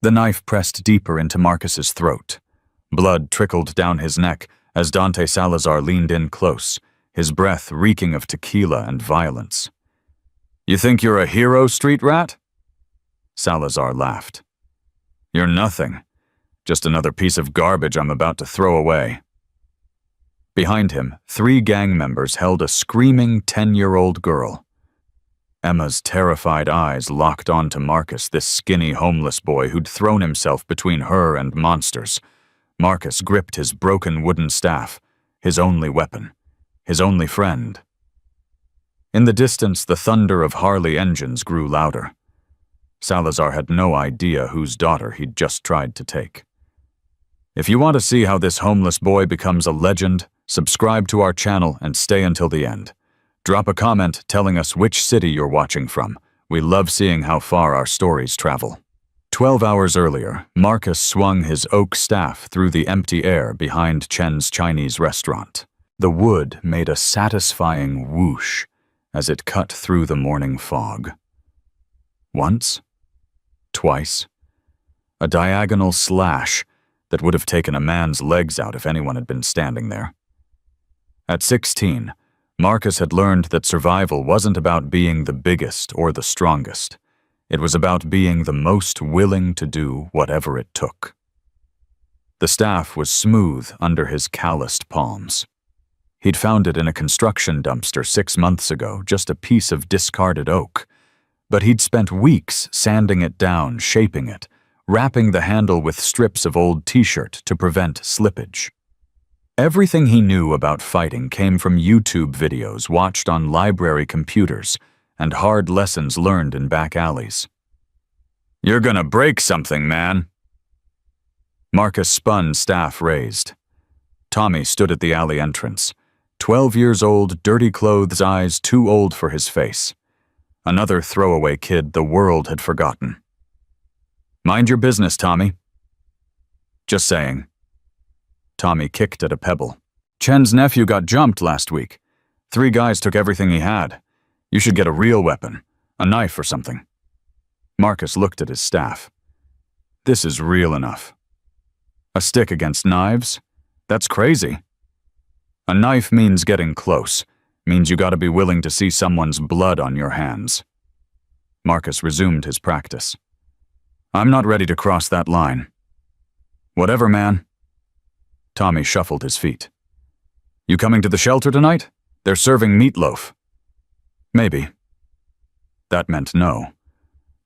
The knife pressed deeper into Marcus's throat. Blood trickled down his neck as Dante Salazar leaned in close, his breath reeking of tequila and violence. "You think you're a hero, street rat?" Salazar laughed. "You're nothing. Just another piece of garbage I'm about to throw away." Behind him, 3 gang members held a screaming 10-year-old girl. Emma's terrified eyes locked onto Marcus, this skinny homeless boy who'd thrown himself between her and monsters. Marcus gripped his broken wooden staff, his only weapon, his only friend. In the distance, the thunder of Harley engines grew louder. Salazar had no idea whose daughter he'd just tried to take. If you want to see how this homeless boy becomes a legend, subscribe to our channel and stay until the end. Drop a comment telling us which city you're watching from. We love seeing how far our stories travel. 12 hours earlier, Marcus swung his oak staff through the empty air behind Chen's Chinese restaurant. The wood made a satisfying whoosh as it cut through the morning fog. Once, twice, a diagonal slash that would have taken a man's legs out if anyone had been standing there. At 16, Marcus had learned that survival wasn't about being the biggest or the strongest. It was about being the most willing to do whatever it took. The staff was smooth under his calloused palms. He'd found it in a construction dumpster 6 months ago, just a piece of discarded oak. But he'd spent weeks sanding it down, shaping it, wrapping the handle with strips of old t-shirt to prevent slippage. Everything he knew about fighting came from YouTube videos watched on library computers and hard lessons learned in back alleys. "You're gonna break something, man." Marcus spun, staff raised. Tommy stood at the alley entrance, 12 years old, dirty clothes, eyes too old for his face. Another throwaway kid the world had forgotten. "Mind your business, Tommy." "Just saying." Tommy kicked at a pebble. "Chen's nephew got jumped last week. 3 guys took everything he had. You should get a real weapon, a knife or something." Marcus looked at his staff. "This is real enough." "A stick against knives? That's crazy." "A knife means getting close, means you gotta be willing to see someone's blood on your hands." Marcus resumed his practice. "I'm not ready to cross that line." "Whatever, man." Tommy shuffled his feet. "You coming to the shelter tonight? They're serving meatloaf." "Maybe." That meant no.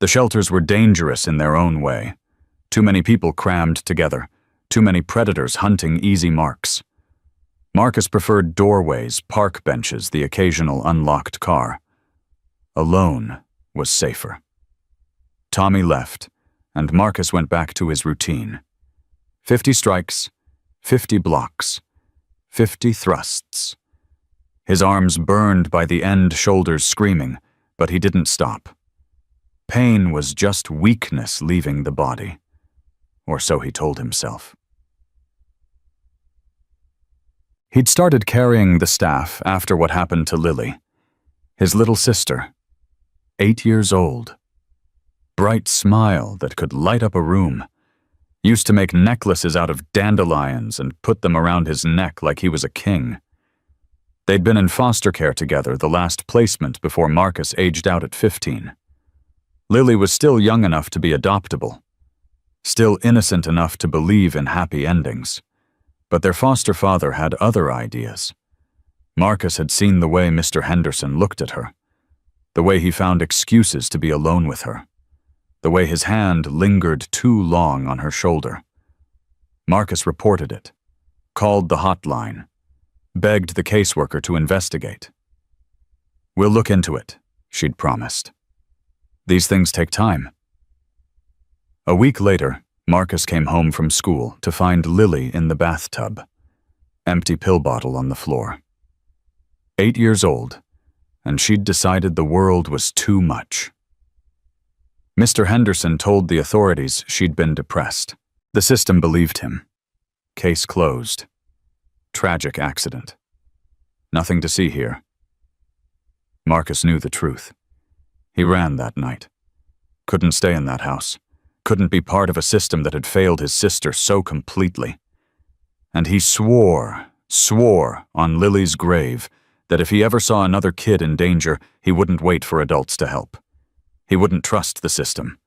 The shelters were dangerous in their own way. Too many people crammed together, too many predators hunting easy marks. Marcus preferred doorways, park benches, the occasional unlocked car. Alone was safer. Tommy left, and Marcus went back to his routine. 50 strikes, 50 blocks, 50 thrusts. His arms burned by the end shoulders screaming, but he didn't stop. Pain was just weakness leaving the body, or so he told himself. He'd started carrying the staff after what happened to Lily, his little sister, 8 years old. Bright smile that could light up a room. Used to make necklaces out of dandelions and put them around his neck like he was a king. They'd been in foster care together, the last placement before Marcus aged out at 15. Lily was still young enough to be adoptable, still innocent enough to believe in happy endings. But their foster father had other ideas. Marcus had seen the way Mr. Henderson looked at her, the way he found excuses to be alone with her, the way his hand lingered too long on her shoulder. Marcus reported it, called the hotline, begged the caseworker to investigate. "We'll look into it," she'd promised. "These things take time." A week later, Marcus came home from school to find Lily in the bathtub, empty pill bottle on the floor. 8 years old, and she'd decided the world was too much. Mr. Henderson told the authorities she'd been depressed. The system believed him. Case closed. Tragic accident. Nothing to see here. Marcus knew the truth. He ran that night. Couldn't stay in that house. couldn't be part of a system that had failed his sister so completely. And he swore on Lily's grave that if he ever saw another kid in danger, he wouldn't wait for adults to help. He wouldn't trust the system.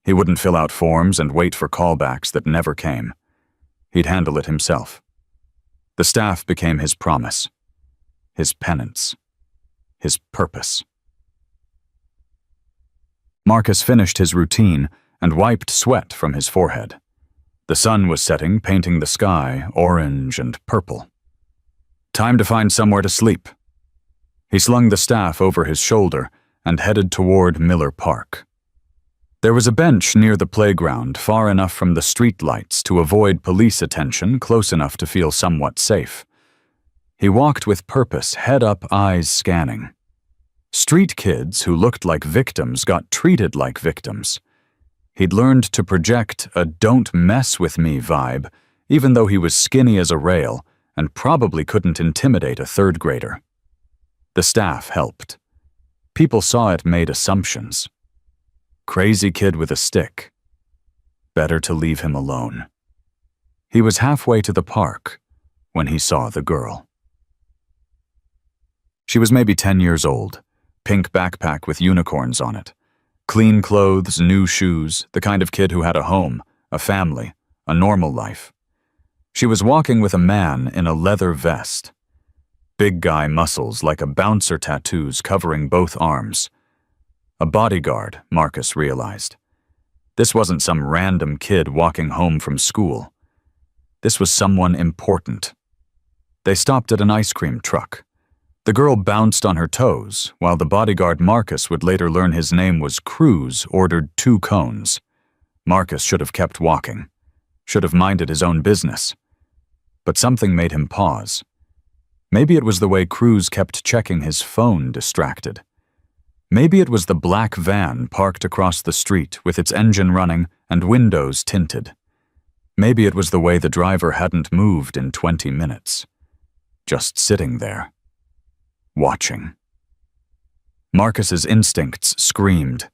He wouldn't fill out forms and wait for callbacks that never came. He'd handle it himself. The staff became his promise, his penance, his purpose. Marcus finished his routine and wiped sweat from his forehead. The sun was setting, painting the sky orange and purple. Time to find somewhere to sleep. He slung the staff over his shoulder and headed toward Miller Park. There was a bench near the playground, far enough from the street lights to avoid police attention, close enough to feel somewhat safe. He walked with purpose, head up, eyes scanning. Street kids who looked like victims got treated like victims. He'd learned to project a "don't mess with me" vibe, even though he was skinny as a rail and probably couldn't intimidate a third grader. The staff helped. People saw it, made assumptions. Crazy kid with a stick. Better to leave him alone. He was halfway to the park when he saw the girl. She was maybe 10 years old, pink backpack with unicorns on it. Clean clothes, new shoes, the kind of kid who had a home, a family, a normal life. She was walking with a man in a leather vest. Big guy muscles like a bouncer tattoos covering both arms. A bodyguard, Marcus realized. This wasn't some random kid walking home from school. This was someone important. They stopped at an ice cream truck. The girl bounced on her toes, while the bodyguard Marcus would later learn his name was Cruz, ordered 2 cones. Marcus should have kept walking. Should have minded his own business. But something made him pause. Maybe it was the way Cruz kept checking his phone, distracted. Maybe it was the black van parked across the street with its engine running and windows tinted. Maybe it was the way the driver hadn't moved in 20 minutes. Just sitting there. Watching. Marcus's instincts screamed.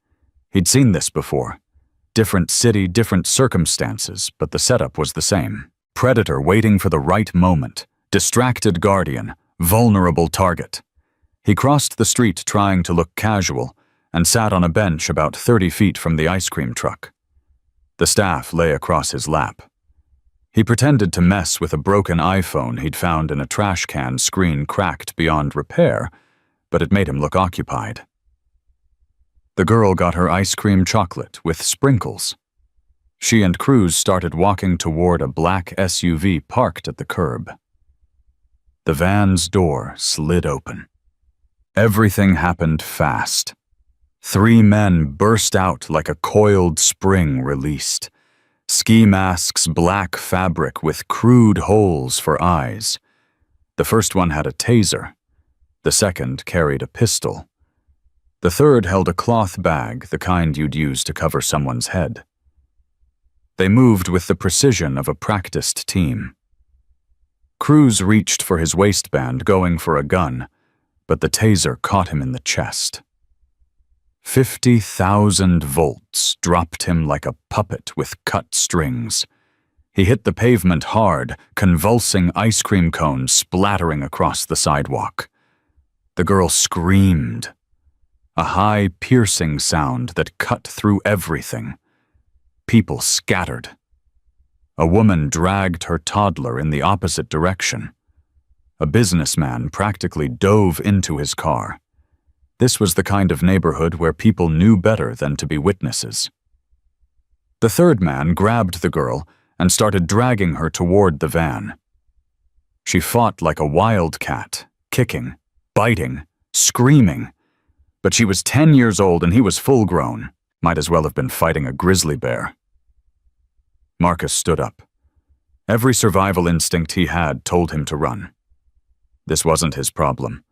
He'd seen this before. Different city, different circumstances, but the setup was the same. Predator waiting for the right moment. Distracted guardian. Vulnerable target. He crossed the street trying to look casual and sat on a bench about 30 feet from the ice cream truck. The staff lay across his lap. He pretended to mess with a broken iPhone he'd found in a trash can, screen cracked beyond repair, but it made him look occupied. The girl got her ice cream chocolate with sprinkles. She and Cruz started walking toward a black SUV parked at the curb. The van's door slid open. Everything happened fast. 3 men burst out like a coiled spring released. Ski masks, black fabric with crude holes for eyes. The first one had a taser. The second carried a pistol. The third held a cloth bag, the kind you'd use to cover someone's head. They moved with the precision of a practiced team. Cruz reached for his waistband, going for a gun, but the taser caught him in the chest. 50,000 volts dropped him like a puppet with cut strings. He hit the pavement hard, convulsing ice cream cones splattering across the sidewalk. The girl screamed. A high, piercing sound that cut through everything. People scattered. A woman dragged her toddler in the opposite direction. A businessman practically dove into his car. This was the kind of neighborhood where people knew better than to be witnesses. The third man grabbed the girl and started dragging her toward the van. She fought like a wildcat, kicking, biting, screaming. But she was 10 years old and he was full-grown. Might as well have been fighting a grizzly bear. Marcus stood up. Every survival instinct he had told him to run. This wasn't his problem.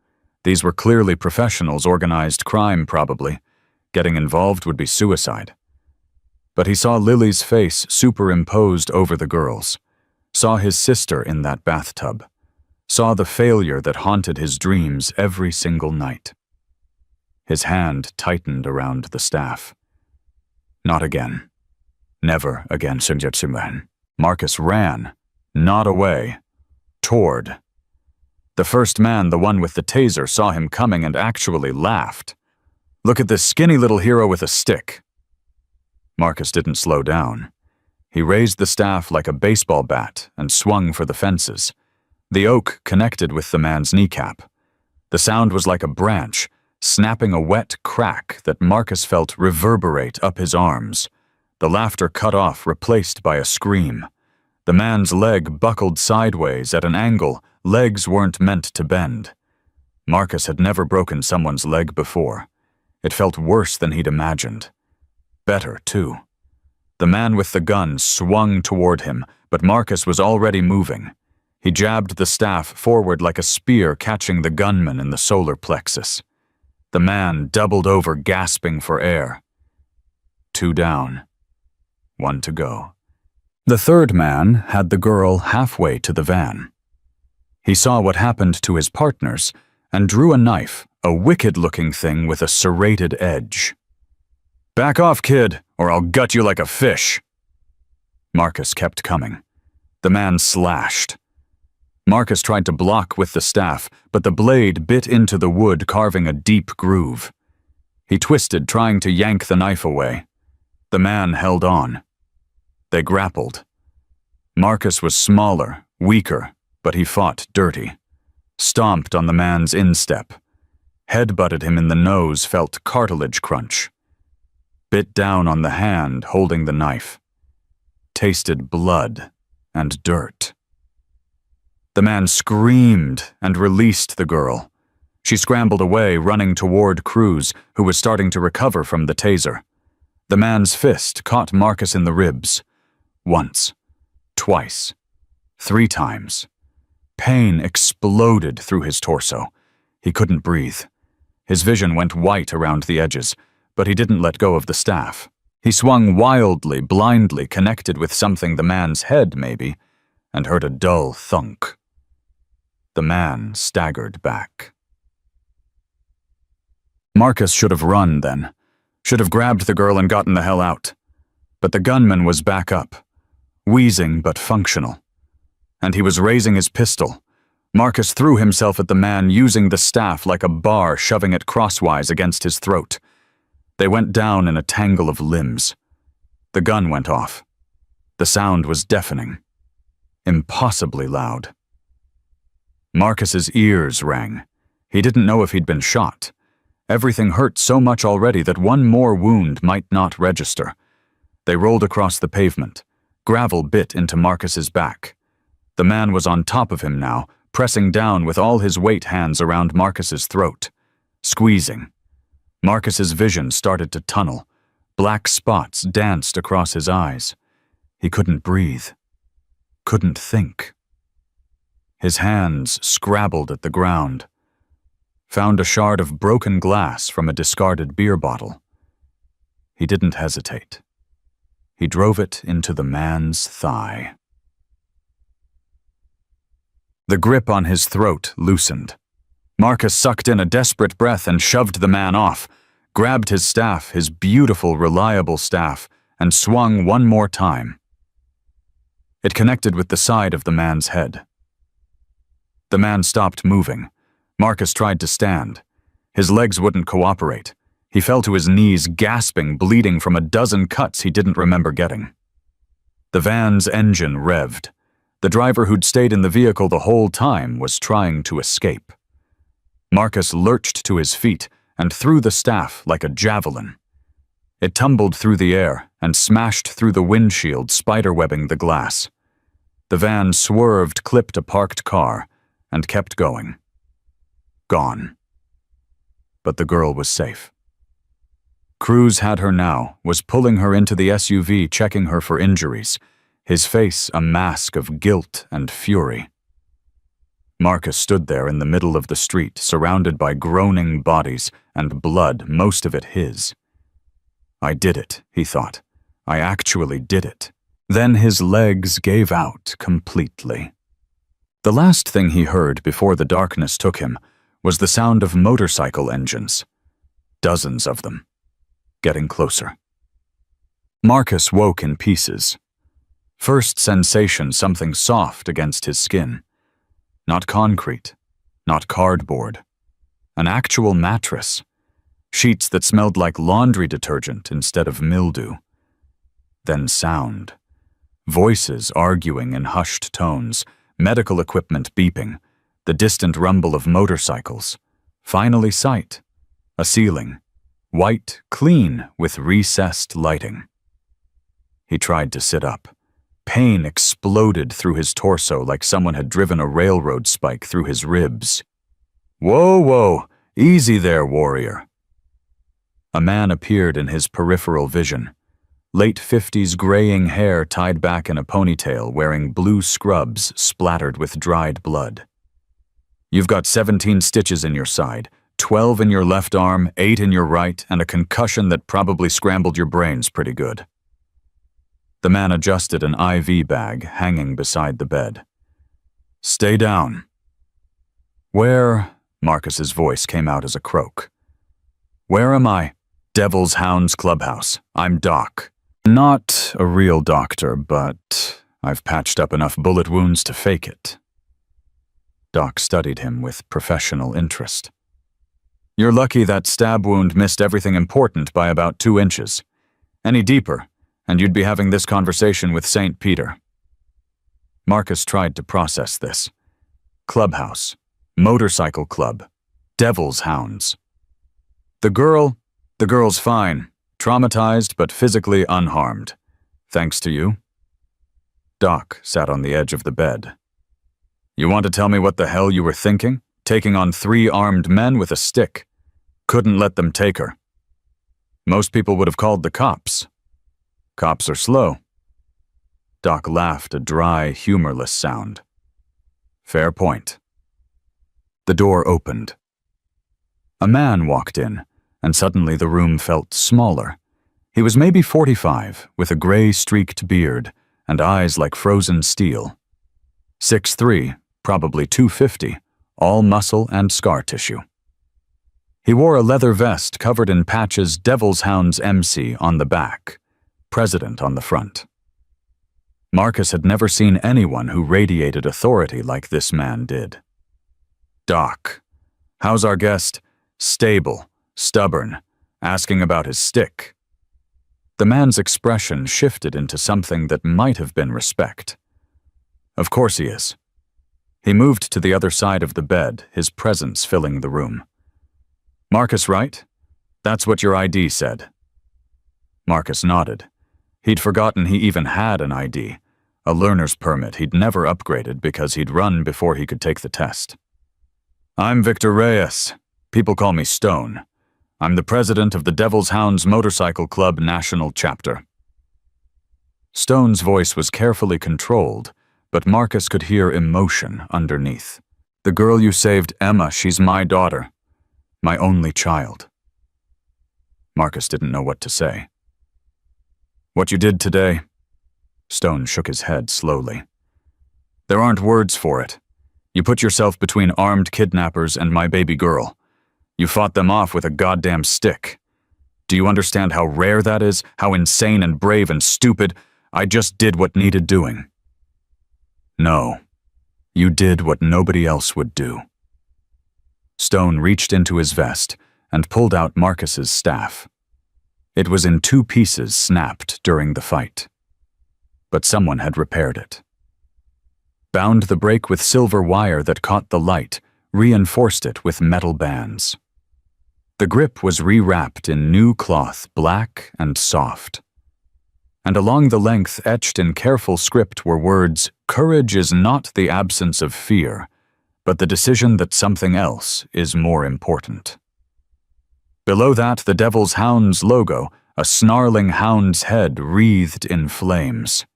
These were clearly professionals, organized crime probably. Getting involved would be suicide. But he saw Lily's face superimposed over the girl's, saw his sister in that bathtub, saw the failure that haunted his dreams every single night. His hand tightened around the staff. Not again. Never again, Sunjitsuman. Marcus ran, not away, toward. The first man, the one with the taser, saw him coming and actually laughed. Look at this skinny little hero with a stick. Marcus didn't slow down. He raised the staff like a baseball bat and swung for the fences. The oak connected with the man's kneecap. The sound was like a branch, snapping a wet crack that Marcus felt reverberate up his arms. The laughter cut off, replaced by a scream. The man's leg buckled sideways at an angle legs weren't meant to bend. Marcus had never broken someone's leg before. It felt worse than he'd imagined. Better, too. The man with the gun swung toward him, but Marcus was already moving. He jabbed the staff forward like a spear, catching the gunman in the solar plexus. The man doubled over, gasping for air. 2 down. 1 to go. The third man had the girl halfway to the van. He saw what happened to his partners and drew a knife, a wicked-looking thing with a serrated edge. "Back off, kid, or I'll gut you like a fish." Marcus kept coming. The man slashed. Marcus tried to block with the staff, but the blade bit into the wood, carving a deep groove. He twisted, trying to yank the knife away. The man held on. They grappled. Marcus was smaller, weaker, but he fought dirty. Stomped on the man's instep. Headbutted him in the nose, felt cartilage crunch. Bit down on the hand holding the knife. Tasted blood and dirt. The man screamed and released the girl. She scrambled away, running toward Cruz, who was starting to recover from the taser. The man's fist caught Marcus in the ribs. Once. Twice. 3 times. Pain exploded through his torso. He couldn't breathe. His vision went white around the edges, but he didn't let go of the staff. He swung wildly, blindly, connected with something, the man's head maybe, and heard a dull thunk. The man staggered back. Marcus should have run then. Should have grabbed the girl and gotten the hell out. But the gunman was back up. Wheezing but functional. And he was raising his pistol. Marcus threw himself at the man, using the staff like a bar, shoving it crosswise against his throat. They went down in a tangle of limbs. The gun went off. The sound was deafening. Impossibly loud. Marcus's ears rang. He didn't know if he'd been shot. Everything hurt so much already that one more wound might not register. They rolled across the pavement. Gravel bit into Marcus's back. The man was on top of him now, pressing down with all his weight hands around Marcus's throat. Squeezing. Marcus's vision started to tunnel. Black spots danced across his eyes. He couldn't breathe. Couldn't think. His hands scrabbled at the ground. Found a shard of broken glass from a discarded beer bottle. He didn't hesitate. He drove it into the man's thigh. The grip on his throat loosened. Marcus sucked in a desperate breath and shoved the man off, grabbed his staff, his beautiful, reliable staff, and swung one more time. It connected with the side of the man's head. The man stopped moving. Marcus tried to stand. His legs wouldn't cooperate. He fell to his knees, gasping, bleeding from a dozen cuts he didn't remember getting. The van's engine revved. The driver who'd stayed in the vehicle the whole time was trying to escape. Marcus lurched to his feet and threw the staff like a javelin. It tumbled through the air and smashed through the windshield, spiderwebbing the glass. The van swerved, clipped a parked car, and kept going. Gone. But the girl was safe. Cruz had her now, was pulling her into the SUV, checking her for injuries, his face a mask of guilt and fury. Marcus stood there in the middle of the street, surrounded by groaning bodies and blood, most of it his. I did it, he thought. I actually did it. Then his legs gave out completely. The last thing he heard before the darkness took him was the sound of motorcycle engines. Dozens of them. Getting closer. Marcus woke in pieces. First sensation, something soft against his skin. Not concrete, not cardboard. An actual mattress. Sheets that smelled like laundry detergent instead of mildew. Then sound. Voices arguing in hushed tones, medical equipment beeping, the distant rumble of motorcycles. Finally sight. A ceiling. White, clean, with recessed lighting. He tried to sit up. Pain exploded through his torso like someone had driven a railroad spike through his ribs. "Whoa, whoa, easy there, warrior." A man appeared in his peripheral vision. Late 50s graying hair tied back in a ponytail, wearing blue scrubs splattered with dried blood. "You've got 17 stitches in your side, 12 in your left arm, 8 in your right, and a concussion that probably scrambled your brains pretty good." The man adjusted an IV bag hanging beside the bed. "Stay down." "Where?" Marcus's voice came out as a croak. "Where am I?" "Devil's Hounds Clubhouse. I'm Doc. Not a real doctor, but I've patched up enough bullet wounds to fake it." Doc studied him with professional interest. "You're lucky that stab wound missed everything important by about 2 inches. Any deeper, and you'd be having this conversation with St. Peter." Marcus tried to process this. Clubhouse, motorcycle club, Devil's Hounds. The girl's fine, traumatized but physically unharmed. Thanks to you." Doc sat on the edge of the bed. "You want to tell me what the hell you were thinking? Taking on 3 armed men with a stick. Couldn't let them take her. Most people would have called the cops. Cops are slow." Doc laughed a dry, humorless sound. "Fair point." The door opened. A man walked in, and suddenly the room felt smaller. He was maybe 45, with a gray-streaked beard and eyes like frozen steel. 6'3", probably 250, all muscle and scar tissue. He wore a leather vest covered in patches Devil's Hounds MC on the back, President on the front. Marcus had never seen anyone who radiated authority like this man did. "Doc, how's our guest? Stable, stubborn, asking about his stick." The man's expression shifted into something that might have been respect. "Of course he is." He moved to the other side of the bed, his presence filling the room. "Marcus, right? That's what your ID said." Marcus nodded. He'd forgotten he even had an ID, a learner's permit he'd never upgraded because he'd run before he could take the test. "I'm Victor Reyes. People call me Stone. I'm the president of the Devil's Hounds Motorcycle Club National Chapter." Stone's voice was carefully controlled, but Marcus could hear emotion underneath. "The girl you saved, Emma, she's my daughter. My only child." Marcus didn't know what to say. "What you did today?" Stone shook his head slowly. "There aren't words for it. You put yourself between armed kidnappers and my baby girl. You fought them off with a goddamn stick. Do you understand how rare that is? How insane and brave and stupid? I just did what needed doing." "No. You did what nobody else would do." Stone reached into his vest and pulled out Marcus's staff. It was in 2 pieces snapped during the fight. But someone had repaired it. Bound the break with silver wire that caught the light, reinforced it with metal bands. The grip was rewrapped in new cloth, black and soft. And along the length, etched in careful script, were words, "Courage is not the absence of fear, but the decision that something else is more important." Below that, the Devil's Hounds logo, a snarling hound's head wreathed in flames.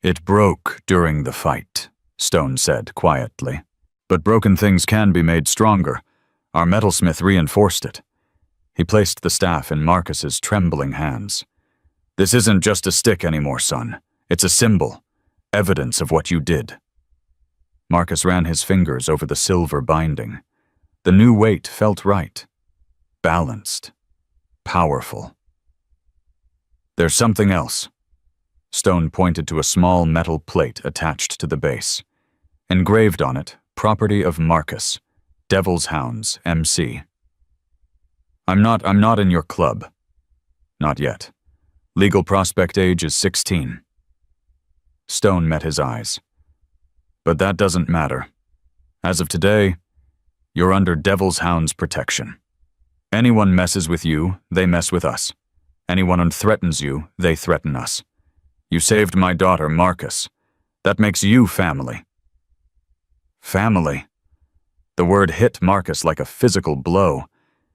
"It broke during the fight," Stone said quietly. "But broken things can be made stronger. Our metalsmith reinforced it." He placed the staff in Marcus's trembling hands. "This isn't just a stick anymore, son. It's a symbol, evidence of what you did." Marcus ran his fingers over the silver binding. The new weight felt right. Balanced. Powerful. There's something else. Stone pointed to a small metal plate attached to the base. Engraved on it, property of Marcus, Devil's Hounds, MC. I'm not in your club. Not yet. Legal prospect age is 16. Stone met his eyes. But that doesn't matter. As of today, you're under Devil's Hounds protection. Anyone messes with you, they mess with us. Anyone who threatens you, they threaten us. You saved my daughter, Marcus. That makes you family. Family? The word hit Marcus like a physical blow.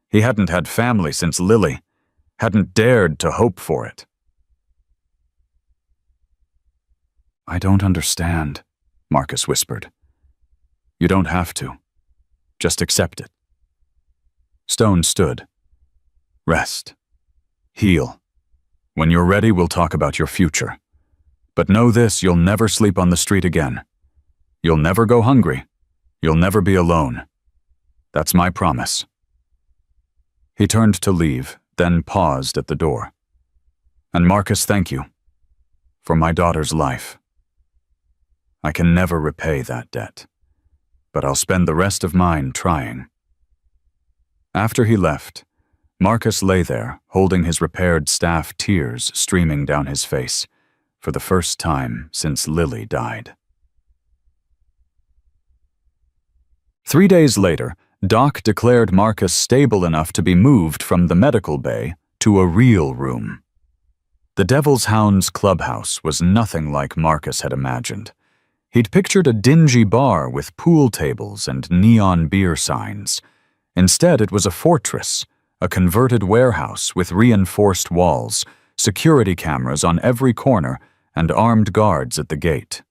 He hadn't had family since Lily. Hadn't dared to hope for it. I don't understand, Marcus whispered. You don't have to. Just accept it. Stone stood. Rest. Heal. When you're ready, we'll talk about your future. But know this, you'll never sleep on the street again. You'll never go hungry. You'll never be alone. That's my promise. He turned to leave, then paused at the door. And Marcus, thank you. For my daughter's life. I can never repay that debt. But I'll spend the rest of mine trying. After he left, Marcus lay there, holding his repaired staff, tears streaming down his face, for the first time since Lily died. 3 days later, Doc declared Marcus stable enough to be moved from the medical bay to a real room. The Devil's Hounds clubhouse was nothing like Marcus had imagined. He'd pictured a dingy bar with pool tables and neon beer signs. Instead, it was a fortress, a converted warehouse with reinforced walls, security cameras on every corner, and armed guards at the gate.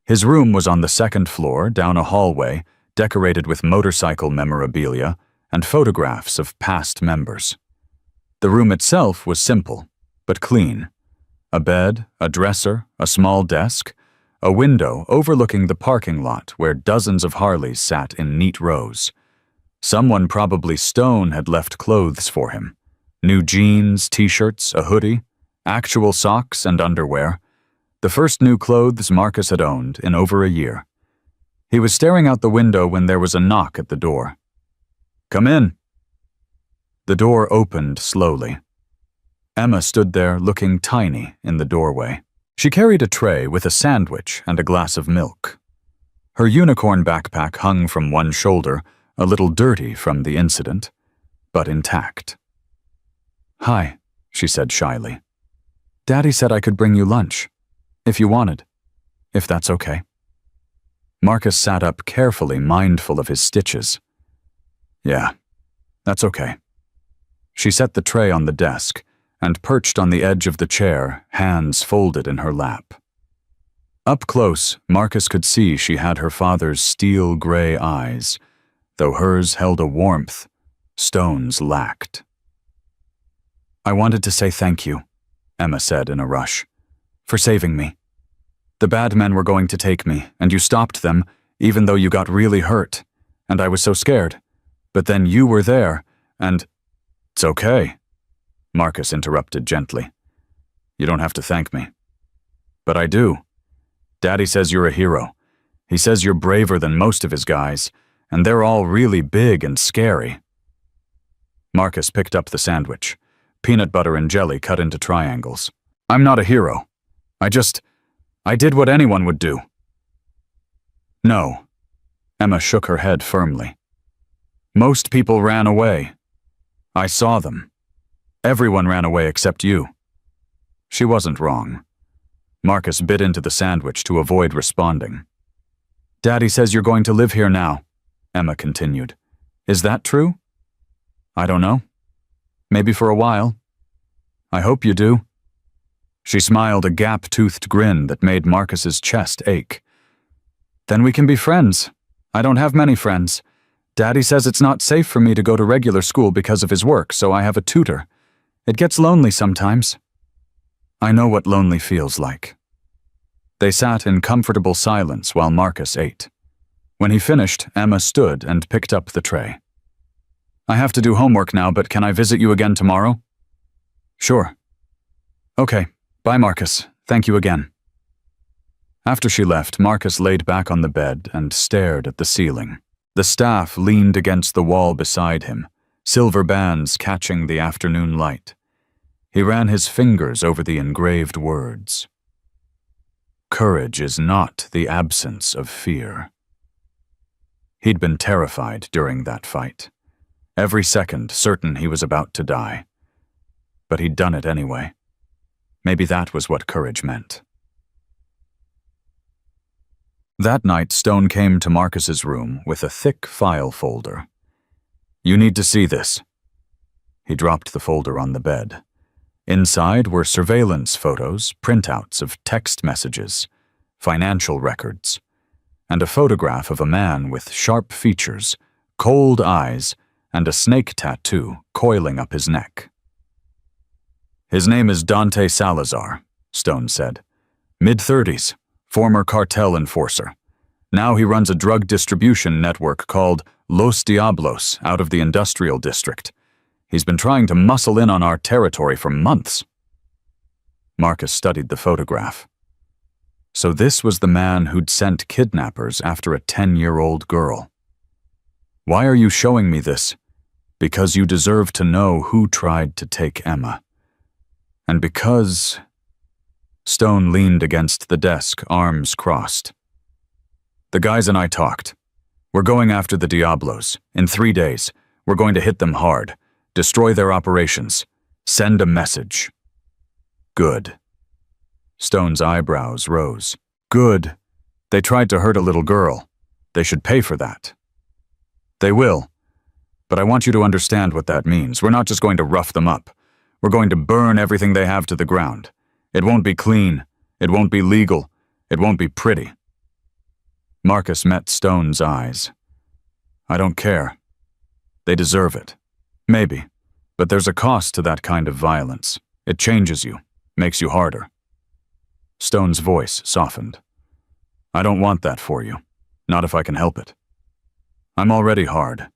His room was on the second floor, down a hallway, decorated with motorcycle memorabilia and photographs of past members. The room itself was simple, but clean. A bed, a dresser, a small desk, a window overlooking the parking lot where dozens of Harleys sat in neat rows. Someone, probably Stone, had left clothes for him. New jeans, t-shirts, a hoodie, actual socks and underwear. The first new clothes Marcus had owned in over a year. He was staring out the window when there was a knock at the door. Come in. The door opened slowly. Emma stood there looking tiny in the doorway. She carried a tray with a sandwich and a glass of milk. Her unicorn backpack hung from one shoulder, a little dirty from the incident, but intact. Hi, she said shyly. Daddy said I could bring you lunch, if you wanted, if that's okay. Marcus sat up carefully, mindful of his stitches. Yeah, that's okay. She set the tray on the desk and perched on the edge of the chair, hands folded in her lap. Up close, Marcus could see she had her father's steel gray eyes. Though hers held a warmth, Stone's lacked. I wanted to say thank you, Emma said in a rush, for saving me. The bad men were going to take me, and you stopped them, even though you got really hurt, and I was so scared. But then you were there, and— It's okay, Marcus interrupted gently. You don't have to thank me. But I do. Daddy says you're a hero. He says you're braver than most of his guys, and they're all really big and scary. Marcus picked up the sandwich, peanut butter and jelly cut into triangles. I'm not a hero. I did what anyone would do. No. Emma shook her head firmly. Most people ran away. I saw them. Everyone ran away except you. She wasn't wrong. Marcus bit into the sandwich to avoid responding. Daddy says you're going to live here now, Emma continued. Is that true? I don't know. Maybe for a while. I hope you do. She smiled a gap-toothed grin that made Marcus's chest ache. Then we can be friends. I don't have many friends. Daddy says it's not safe for me to go to regular school because of his work, so I have a tutor. It gets lonely sometimes. I know what lonely feels like. They sat in comfortable silence while Marcus ate. When he finished, Emma stood and picked up the tray. I have to do homework now, but can I visit you again tomorrow? Sure. Okay, bye Marcus. Thank you again. After she left, Marcus laid back on the bed and stared at the ceiling. The staff leaned against the wall beside him, silver bands catching the afternoon light. He ran his fingers over the engraved words. Courage is not the absence of fear. He'd been terrified during that fight, every second certain he was about to die. But he'd done it anyway. Maybe that was what courage meant. That night, Stone came to Marcus's room with a thick file folder. You need to see this. He dropped the folder on the bed. Inside were surveillance photos, printouts of text messages, financial records, and a photograph of a man with sharp features, cold eyes, and a snake tattoo coiling up his neck. His name is Dante Salazar, Stone said. Mid-30s, former cartel enforcer. Now he runs a drug distribution network called Los Diablos out of the industrial district. He's been trying to muscle in on our territory for months. Marcus studied the photograph. So this was the man who'd sent kidnappers after a 10-year-old girl. Why are you showing me this? Because you deserve to know who tried to take Emma. And because... Stone leaned against the desk, arms crossed. The guys and I talked. We're going after the Diablos. In 3 days, we're going to hit them hard, destroy their operations, send a message. Good. Stone's eyebrows rose. Good. They tried to hurt a little girl. They should pay for that. They will. But I want you to understand what that means. We're not just going to rough them up. We're going to burn everything they have to the ground. It won't be clean. It won't be legal. It won't be pretty. Marcus met Stone's eyes. I don't care. They deserve it. Maybe. But there's a cost to that kind of violence. It changes you, makes you harder. Stone's voice softened. I don't want that for you. Not if I can help it. I'm already hard.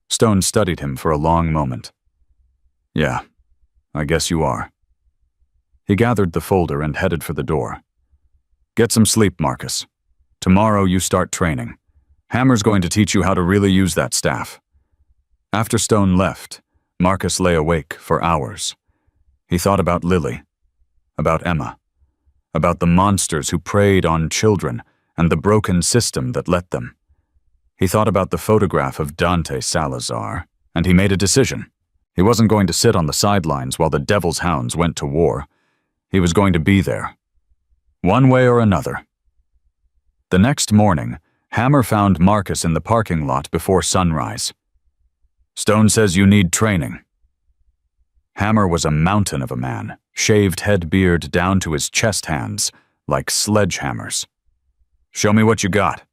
Stone studied him for a long moment. Yeah, I guess you are. He gathered the folder and headed for the door. Get some sleep, Marcus. Tomorrow you start training. Hammer's going to teach you how to really use that staff. After Stone left, Marcus lay awake for hours. He thought about Lily, about Emma, about the monsters who preyed on children and the broken system that let them. He thought about the photograph of Dante Salazar, and he made a decision. He wasn't going to sit on the sidelines while the devil's hounds went to war. He was going to be there, one way or another. The next morning, Hammer found Marcus in the parking lot before sunrise. Stone says you need training. Hammer was a mountain of a man, shaved head beard down to his chest hands, like sledgehammers. Show me what you got.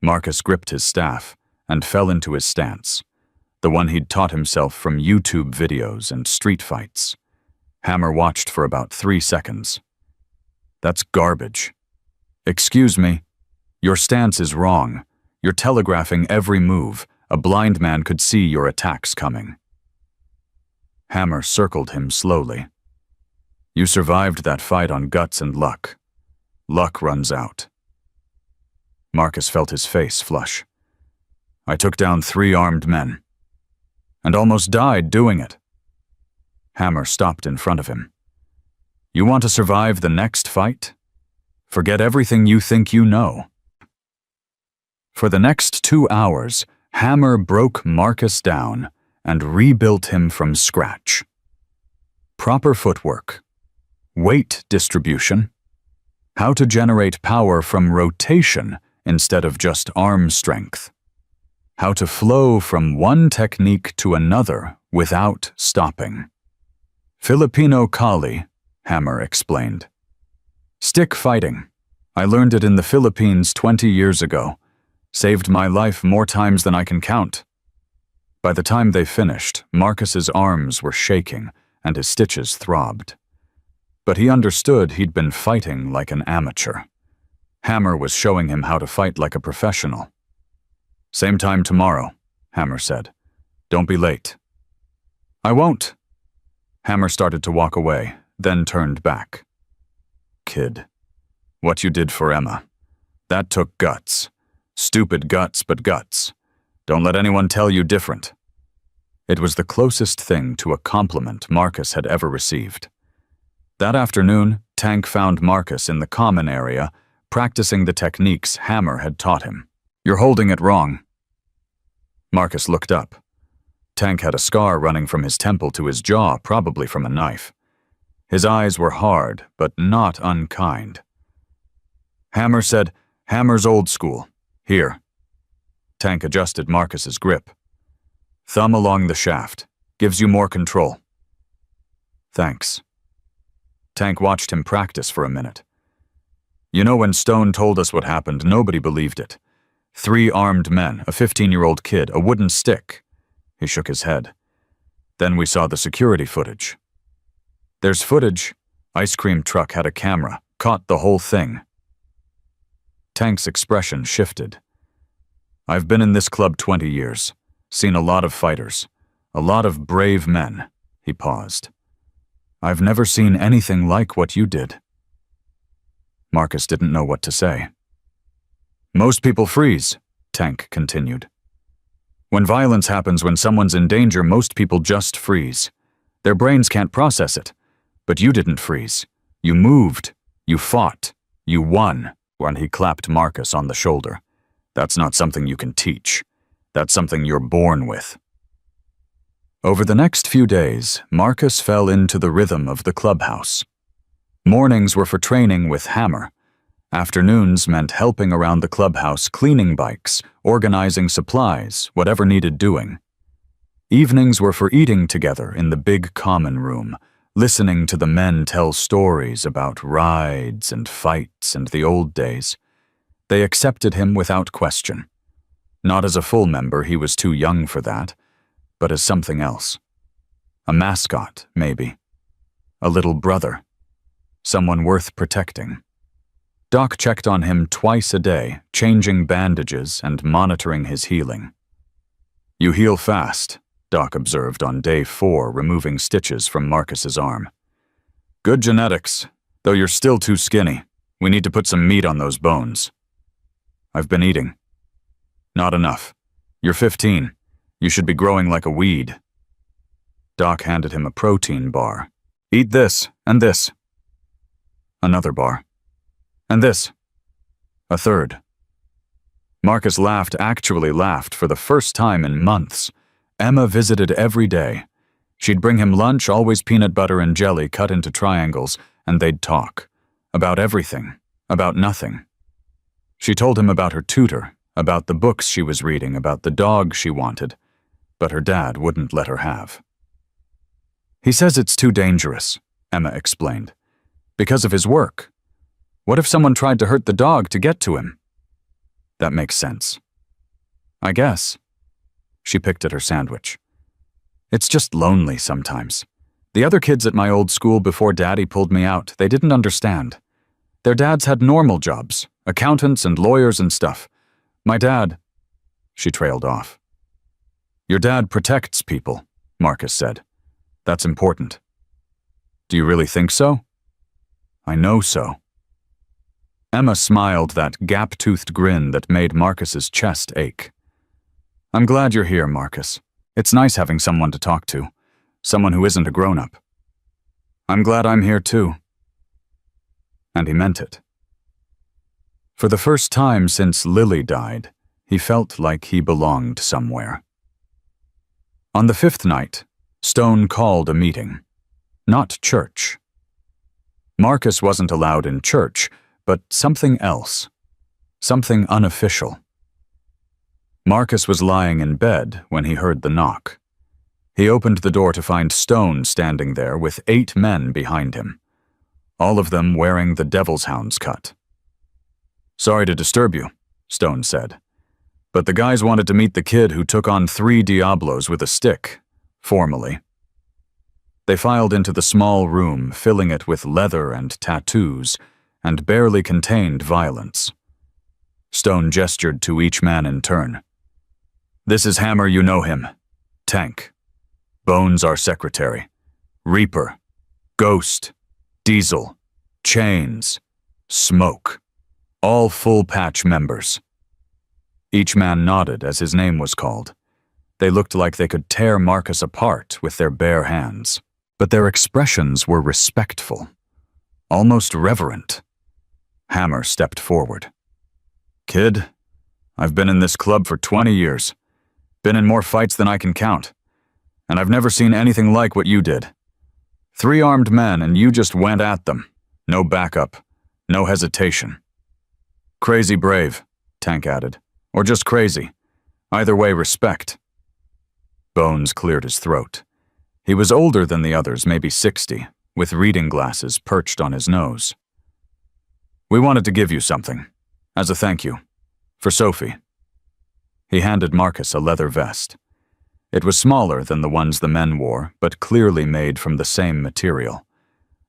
Marcus gripped his staff and fell into his stance, the one he'd taught himself from YouTube videos and street fights. Hammer watched for about 3 seconds. That's garbage. Excuse me. Your stance is wrong. You're telegraphing every move. A blind man could see your attacks coming. Hammer circled him slowly. You survived that fight on guts and luck. Luck runs out. Marcus felt his face flush. I took down 3 armed men. And almost died doing it. Hammer stopped in front of him. You want to survive the next fight? Forget everything you think you know. For the next 2 hours, Hammer broke Marcus down and rebuilt him from scratch. Proper footwork, weight distribution, how to generate power from rotation instead of just arm strength, how to flow from one technique to another without stopping. Filipino Kali, Hammer explained. Stick fighting. I learned it in the Philippines 20 years ago. Saved my life more times than I can count. By the time they finished, Marcus's arms were shaking and his stitches throbbed. But he understood he'd been fighting like an amateur. Hammer was showing him how to fight like a professional. Same time tomorrow, Hammer said. Don't be late. I won't. Hammer started to walk away, then turned back. Kid, what you did for Emma, that took guts. Stupid guts, but guts. Don't let anyone tell you different. It was the closest thing to a compliment Marcus had ever received. That afternoon, Tank found Marcus in the common area, practicing the techniques Hammer had taught him. You're holding it wrong. Marcus looked up. Tank had a scar running from his temple to his jaw, probably from a knife. His eyes were hard, but not unkind. Hammer said, "Hammer's old school. Here." Tank adjusted Marcus's grip. "Thumb along the shaft. Gives you more control." "Thanks." Tank watched him practice for a minute. "You know, when Stone told us what happened, nobody believed it. 3 armed men, a 15-year-old kid, a wooden stick." He shook his head. "Then we saw the security footage. There's footage. Ice cream truck had a camera, caught the whole thing." Tank's expression shifted. "I've been in this club 20 years, seen a lot of fighters, a lot of brave men." He paused. "I've never seen anything like what you did." Marcus didn't know what to say. "Most people freeze," Tank continued. "When violence happens, when someone's in danger, most people just freeze. Their brains can't process it. But you didn't freeze. You moved. You fought. You won." When he clapped Marcus on the shoulder. "That's not something you can teach. That's something you're born with." Over the next few days, Marcus fell into the rhythm of the clubhouse. Mornings were for training with Hammer. Afternoons meant helping around the clubhouse, cleaning bikes, organizing supplies, whatever needed doing. Evenings were for eating together in the big common room, listening to the men tell stories about rides and fights and the old days. They accepted him without question. Not as a full member, he was too young for that, but as something else. A mascot, maybe. A little brother. Someone worth protecting. Doc checked on him twice a day, changing bandages and monitoring his healing. "You heal fast," Doc observed on day 4, removing stitches from Marcus's arm. "Good genetics, though you're still too skinny. We need to put some meat on those bones." "I've been eating." "Not enough. You're 15. You should be growing like a weed." Doc handed him a protein bar. "Eat this, and this." Another bar. "And this." A third. Marcus actually laughed for the first time in months. Emma visited every day. She'd bring him lunch, always peanut butter and jelly cut into triangles, and they'd talk. About everything. About nothing. She told him about her tutor, about the books she was reading, about the dog she wanted, but her dad wouldn't let her have. "He says it's too dangerous," Emma explained. "Because of his work. What if someone tried to hurt the dog to get to him?" "That makes sense." "I guess." She picked at her sandwich. "It's just lonely sometimes. The other kids at my old school before Daddy pulled me out, they didn't understand. Their dads had normal jobs, accountants and lawyers and stuff. My dad..." She trailed off. "Your dad protects people," Marcus said. "That's important." "Do you really think so?" "I know so." Emma smiled that gap-toothed grin that made Marcus's chest ache. "I'm glad you're here, Marcus. It's nice having someone to talk to. Someone who isn't a grown-up." "I'm glad I'm here too." And he meant it. For the first time since Lily died, he felt like he belonged somewhere. On the 5th night, Stone called a meeting. Not church. Marcus wasn't allowed in church, but something else. Something unofficial. Marcus was lying in bed when he heard the knock. He opened the door to find Stone standing there with 8 men behind him, all of them wearing the devil's hound's cut. "Sorry to disturb you," Stone said, "but the guys wanted to meet the kid who took on 3 Diablos with a stick, formally." They filed into the small room, filling it with leather and tattoos, and barely contained violence. Stone gestured to each man in turn. "This is Hammer, you know him. Tank. Bones, our secretary. Reaper. Ghost. Diesel, chains, smoke, all full patch members. Each man nodded as his name was called. They looked like they could tear Marcus apart with their bare hands, but their expressions were respectful, almost reverent. Hammer stepped forward. "Kid, I've been in this club for 20 years, been in more fights than I can count, and I've never seen anything like what you did. 3 armed men and you just went at them. No backup, no hesitation." "Crazy brave," Tank added. "Or just crazy. Either way, respect." Bones cleared his throat. He was older than the others, maybe 60, with reading glasses perched on his nose. "We wanted to give you something, as a thank you, for Sophie." He handed Marcus a leather vest. It was smaller than the ones the men wore, but clearly made from the same material.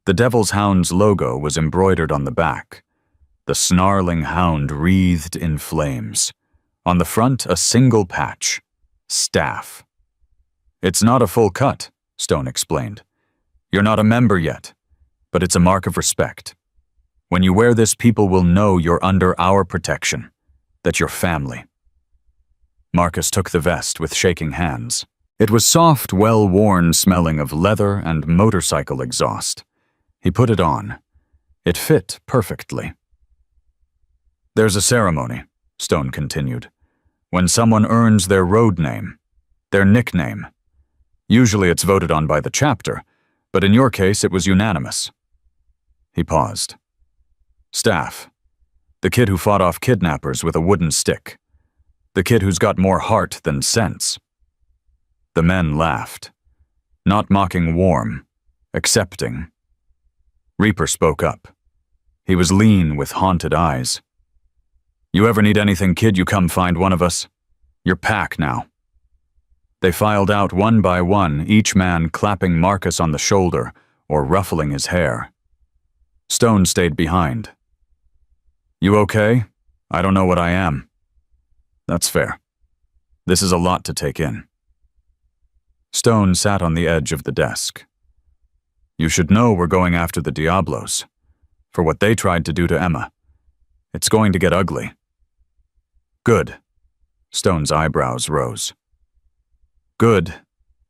The Devil's Hound's logo was embroidered on the back. The snarling hound wreathed in flames. On the front, a single patch. Staff. "It's not a full cut," Stone explained. "You're not a member yet, but it's a mark of respect. When you wear this, people will know you're under our protection, that you're family." Marcus took the vest with shaking hands. It was soft, well-worn, smelling of leather and motorcycle exhaust. He put it on. It fit perfectly. "There's a ceremony," Stone continued, "when someone earns their road name, their nickname. Usually it's voted on by the chapter, but in your case it was unanimous." He paused. "Staff. The kid who fought off kidnappers with a wooden stick. The kid who's got more heart than sense." The men laughed. Not mocking, warm, accepting. Reaper spoke up. He was lean with haunted eyes. "You ever need anything, kid, you come find one of us. You're pack now." They filed out one by one, each man clapping Marcus on the shoulder or ruffling his hair. Stone stayed behind. "You okay? I don't know what I am." "That's fair. This is a lot to take in." Stone sat on the edge of the desk. "You should know we're going after the Diablos, for what they tried to do to Emma. It's going to get ugly." "Good." Stone's eyebrows rose. "Good.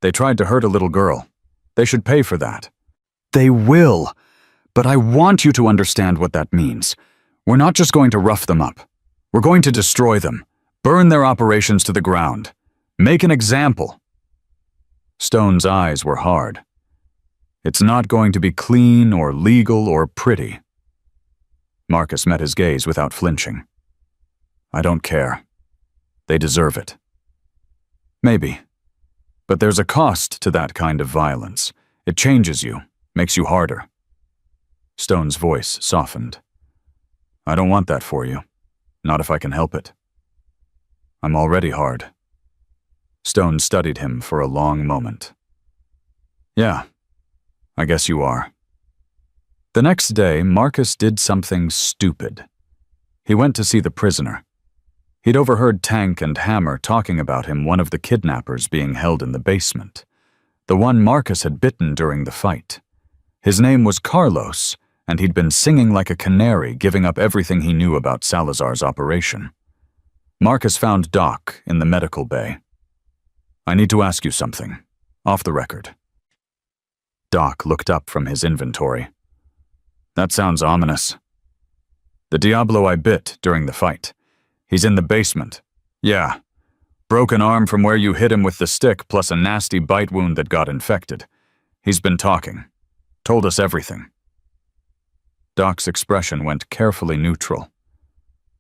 They tried to hurt a little girl. They should pay for that." "They will. But I want you to understand what that means. We're not just going to rough them up. We're going to destroy them, burn their operations to the ground, make an example." Stone's eyes were hard. "It's not going to be clean or legal or pretty." Marcus met his gaze without flinching. "I don't care. They deserve it." "Maybe. But there's a cost to that kind of violence. It changes you, makes you harder." Stone's voice softened. "I don't want that for you. Not if I can help it. I'm already hard." Stone studied him for a long moment. "Yeah, I guess you are." The next day, Marcus did something stupid. He went to see the prisoner. He'd overheard Tank and Hammer talking about him, one of the kidnappers being held in the basement. The one Marcus had bitten during the fight. His name was Carlos, and he'd been singing like a canary, giving up everything he knew about Salazar's operation. Marcus found Doc in the medical bay. "I need to ask you something, off the record." Doc looked up from his inventory. "That sounds ominous." "The Diablo I bit during the fight. He's in the basement." "Yeah. Broken arm from where you hit him with the stick, plus a nasty bite wound that got infected. He's been talking. Told us everything." Doc's expression went carefully neutral.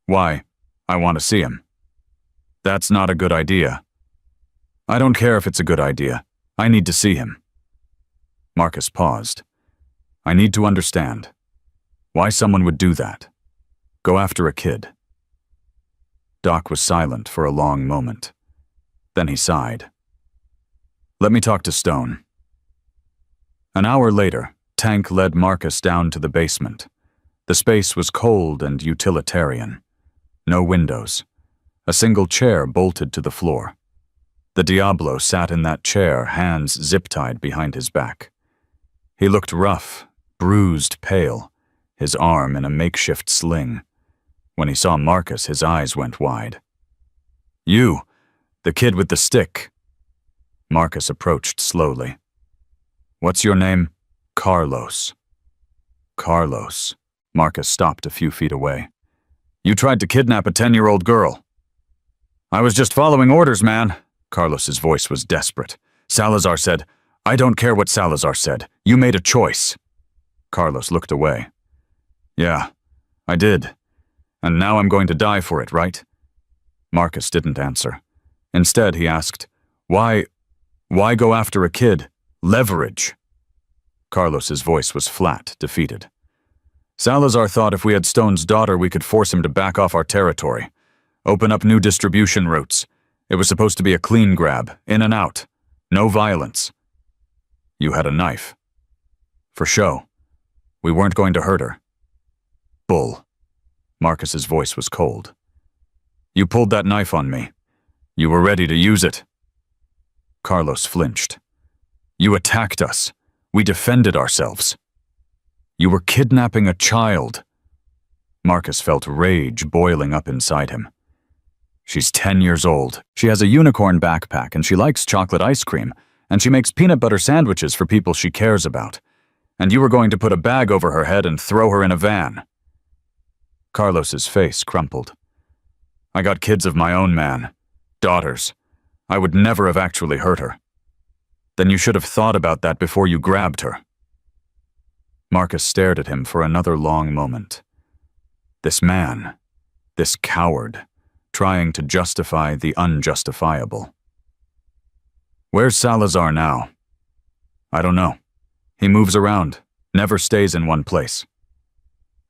"Why? I want to see him." "That's not a good idea." "I don't care if it's a good idea. I need to see him." Marcus paused. "I need to understand. Why someone would do that. Go after a kid." Doc was silent for a long moment. Then he sighed. "Let me talk to Stone." An hour later, Tank led Marcus down to the basement. The space was cold and utilitarian. No windows. A single chair bolted to the floor. The Diablo sat in that chair, hands zip-tied behind his back. He looked rough, bruised, pale, his arm in a makeshift sling. When he saw Marcus, his eyes went wide. "You, the kid with the stick." Marcus approached slowly. "What's your name?" "Carlos." "Carlos." Marcus stopped a few feet away. "You tried to kidnap a 10-year-old girl." "I was just following orders, man." Carlos's voice was desperate. "Salazar said, I don't care what Salazar said. You made a choice." Carlos looked away. "Yeah, I did. And now I'm going to die for it, right?" Marcus didn't answer. Instead, he asked, Why go after a kid? Leverage." Carlos's voice was flat, defeated. "Salazar thought if we had Stone's daughter, we could force him to back off our territory. Open up new distribution routes. It was supposed to be a clean grab, in and out. No violence. You had a knife. For show. We weren't going to hurt her." "Bull." Marcus's voice was cold. "You pulled that knife on me. You were ready to use it." Carlos flinched. "You attacked us. We defended ourselves. You were kidnapping a child." Marcus felt rage boiling up inside him. "She's 10 years old. She has a unicorn backpack and she likes chocolate ice cream, and she makes peanut butter sandwiches for people she cares about. And you were going to put a bag over her head and throw her in a van." Carlos's face crumpled. "I got kids of my own, man. Daughters. I would never have actually hurt her." "Then you should have thought about that before you grabbed her." Marcus stared at him for another long moment. This man, this coward, trying to justify the unjustifiable. "Where's Salazar now?" "I don't know. He moves around, never stays in one place."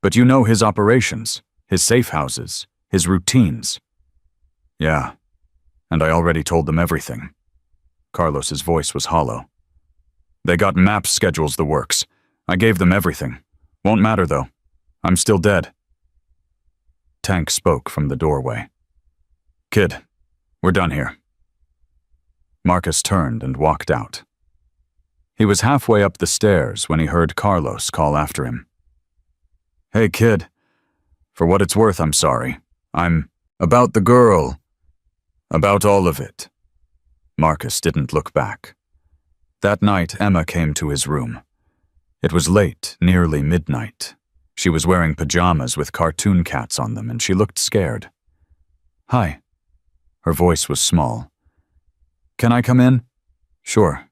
"But you know his operations, his safe houses, his routines." "Yeah, and I already told them everything." Carlos's voice was hollow. "They got maps, schedules, the works. I gave them everything. Won't matter, though. I'm still dead." Tank spoke from the doorway. "Kid, we're done here." Marcus turned and walked out. He was halfway up the stairs when he heard Carlos call after him. "Hey, kid. For what it's worth, I'm sorry. I'm about the girl. About all of it." Marcus didn't look back. That night, Emma came to his room. It was late, nearly midnight. She was wearing pajamas with cartoon cats on them, and she looked scared. "Hi." Her voice was small. "Can I come in?" "Sure."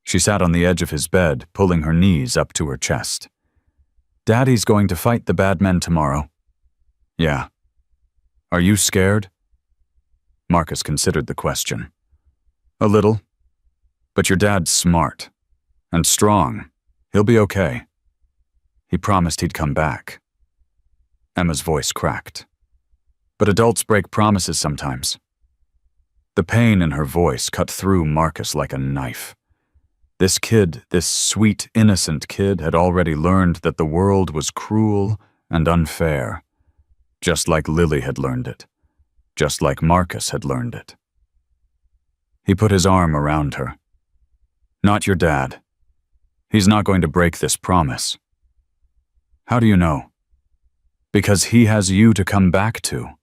She sat on the edge of his bed, pulling her knees up to her chest. "Daddy's going to fight the bad men tomorrow." "Yeah." "Are you scared?" Marcus considered the question. "A little. But your dad's smart. And strong. He'll be okay. He promised he'd come back." Emma's voice cracked. "But adults break promises sometimes." The pain in her voice cut through Marcus like a knife. This kid, this sweet, innocent kid, had already learned that the world was cruel and unfair. Just like Lily had learned it. Just like Marcus had learned it. He put his arm around her. "Not your dad. He's not going to break this promise." "How do you know?" "Because he has you to come back to.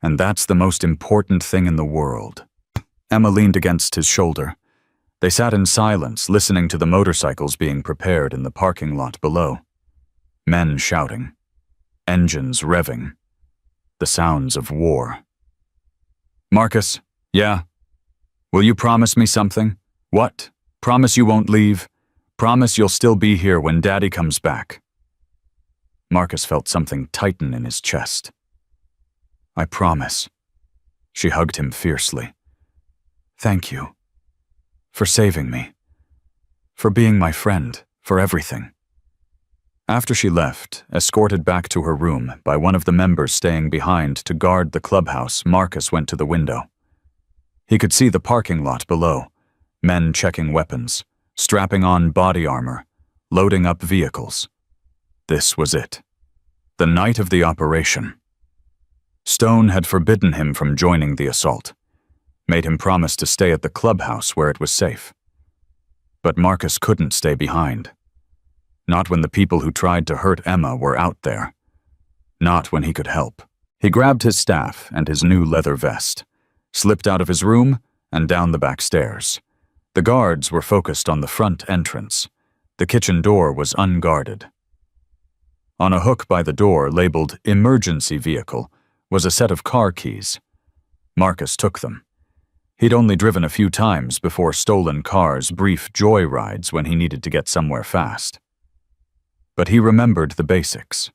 And that's the most important thing in the world." Emma leaned against his shoulder. They sat in silence, listening to the motorcycles being prepared in the parking lot below. Men shouting. Engines revving. The sounds of war. "Marcus, yeah? Will you promise me something? What? Promise you won't leave? Promise you'll still be here when Daddy comes back?" Marcus felt something tighten in his chest. "I promise." She hugged him fiercely. "Thank you. For saving me. For being my friend. For everything." After she left, escorted back to her room by one of the members staying behind to guard the clubhouse, Marcus went to the window. He could see the parking lot below, men checking weapons, strapping on body armor, loading up vehicles. This was it. The night of the operation. Stone had forbidden him from joining the assault, made him promise to stay at the clubhouse where it was safe. But Marcus couldn't stay behind. Not when the people who tried to hurt Emma were out there. Not when he could help. He grabbed his staff and his new leather vest, slipped out of his room and down the back stairs. The guards were focused on the front entrance. The kitchen door was unguarded. On a hook by the door labeled "Emergency Vehicle" was a set of car keys. Marcus took them. He'd only driven a few times before stolen cars, brief joy rides when he needed to get somewhere fast. But he remembered the basics.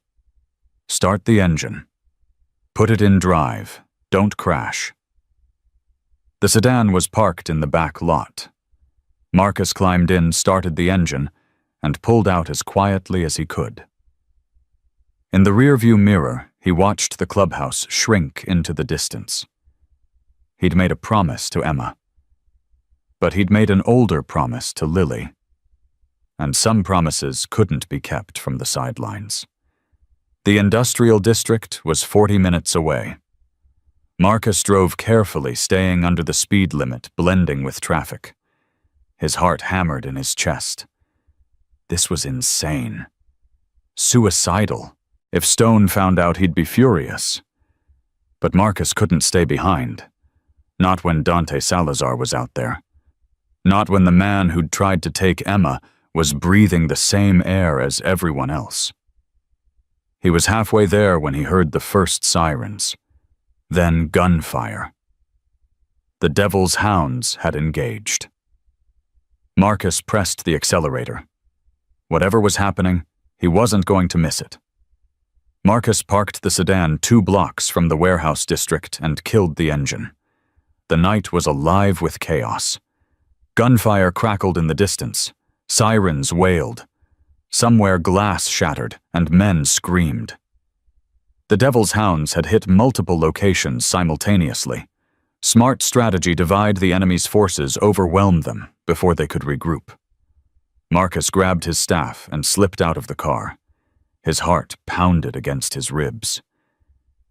Start the engine. Put it in drive. Don't crash. The sedan was parked in the back lot. Marcus climbed in, started the engine, and pulled out as quietly as he could. In the rearview mirror, he watched the clubhouse shrink into the distance. He'd made a promise to Emma. But he'd made an older promise to Lily. And some promises couldn't be kept from the sidelines. The industrial district was 40 minutes away. Marcus drove carefully, staying under the speed limit, blending with traffic. His heart hammered in his chest. This was insane. Suicidal. If Stone found out, he'd be furious. But Marcus couldn't stay behind. Not when Dante Salazar was out there. Not when the man who'd tried to take Emma was breathing the same air as everyone else. He was halfway there when he heard the first sirens. Then gunfire. The Devil's Hounds had engaged. Marcus pressed the accelerator. Whatever was happening, he wasn't going to miss it. Marcus parked the sedan 2 blocks from the warehouse district and killed the engine. The night was alive with chaos. Gunfire crackled in the distance. Sirens wailed. Somewhere glass shattered and men screamed. The Devil's Hounds had hit multiple locations simultaneously. Smart strategy: divide the enemy's forces, overwhelm them before they could regroup. Marcus grabbed his staff and slipped out of the car. His heart pounded against his ribs.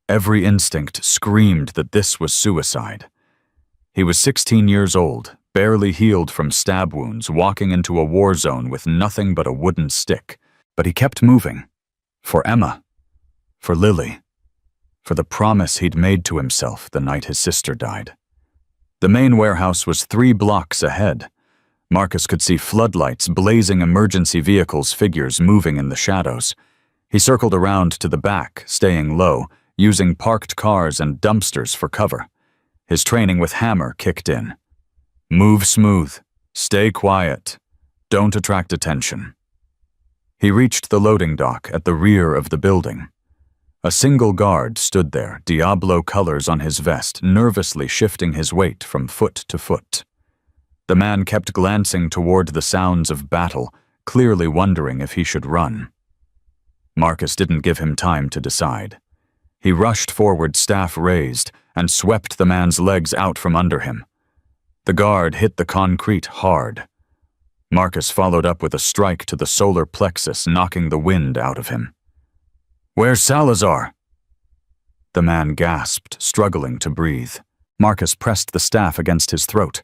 Every instinct screamed that this was suicide. He was 16 years old, barely healed from stab wounds, walking into a war zone with nothing but a wooden stick. But he kept moving. For Emma. For Lily. For the promise he'd made to himself the night his sister died. The main warehouse was 3 blocks ahead. Marcus could see floodlights, blazing emergency vehicles, figures moving in the shadows. He circled around to the back, staying low, using parked cars and dumpsters for cover. His training with Hammer kicked in. Move smooth. Stay quiet. Don't attract attention. He reached the loading dock at the rear of the building. A single guard stood there, Diablo colors on his vest, nervously shifting his weight from foot to foot. The man kept glancing toward the sounds of battle, clearly wondering if he should run. Marcus didn't give him time to decide. He rushed forward, staff raised, and swept the man's legs out from under him. The guard hit the concrete hard. Marcus followed up with a strike to the solar plexus, knocking the wind out of him. "Where's Salazar?" The man gasped, struggling to breathe. Marcus pressed the staff against his throat.